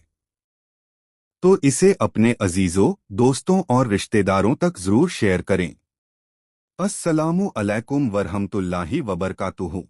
तो इसे अपने अजीजों, दोस्तों और रिश्तेदारों तक जरूर शेयर करें। अस्सलामु अलैकुम वरहमतुल्लाहि वबरकातुहू।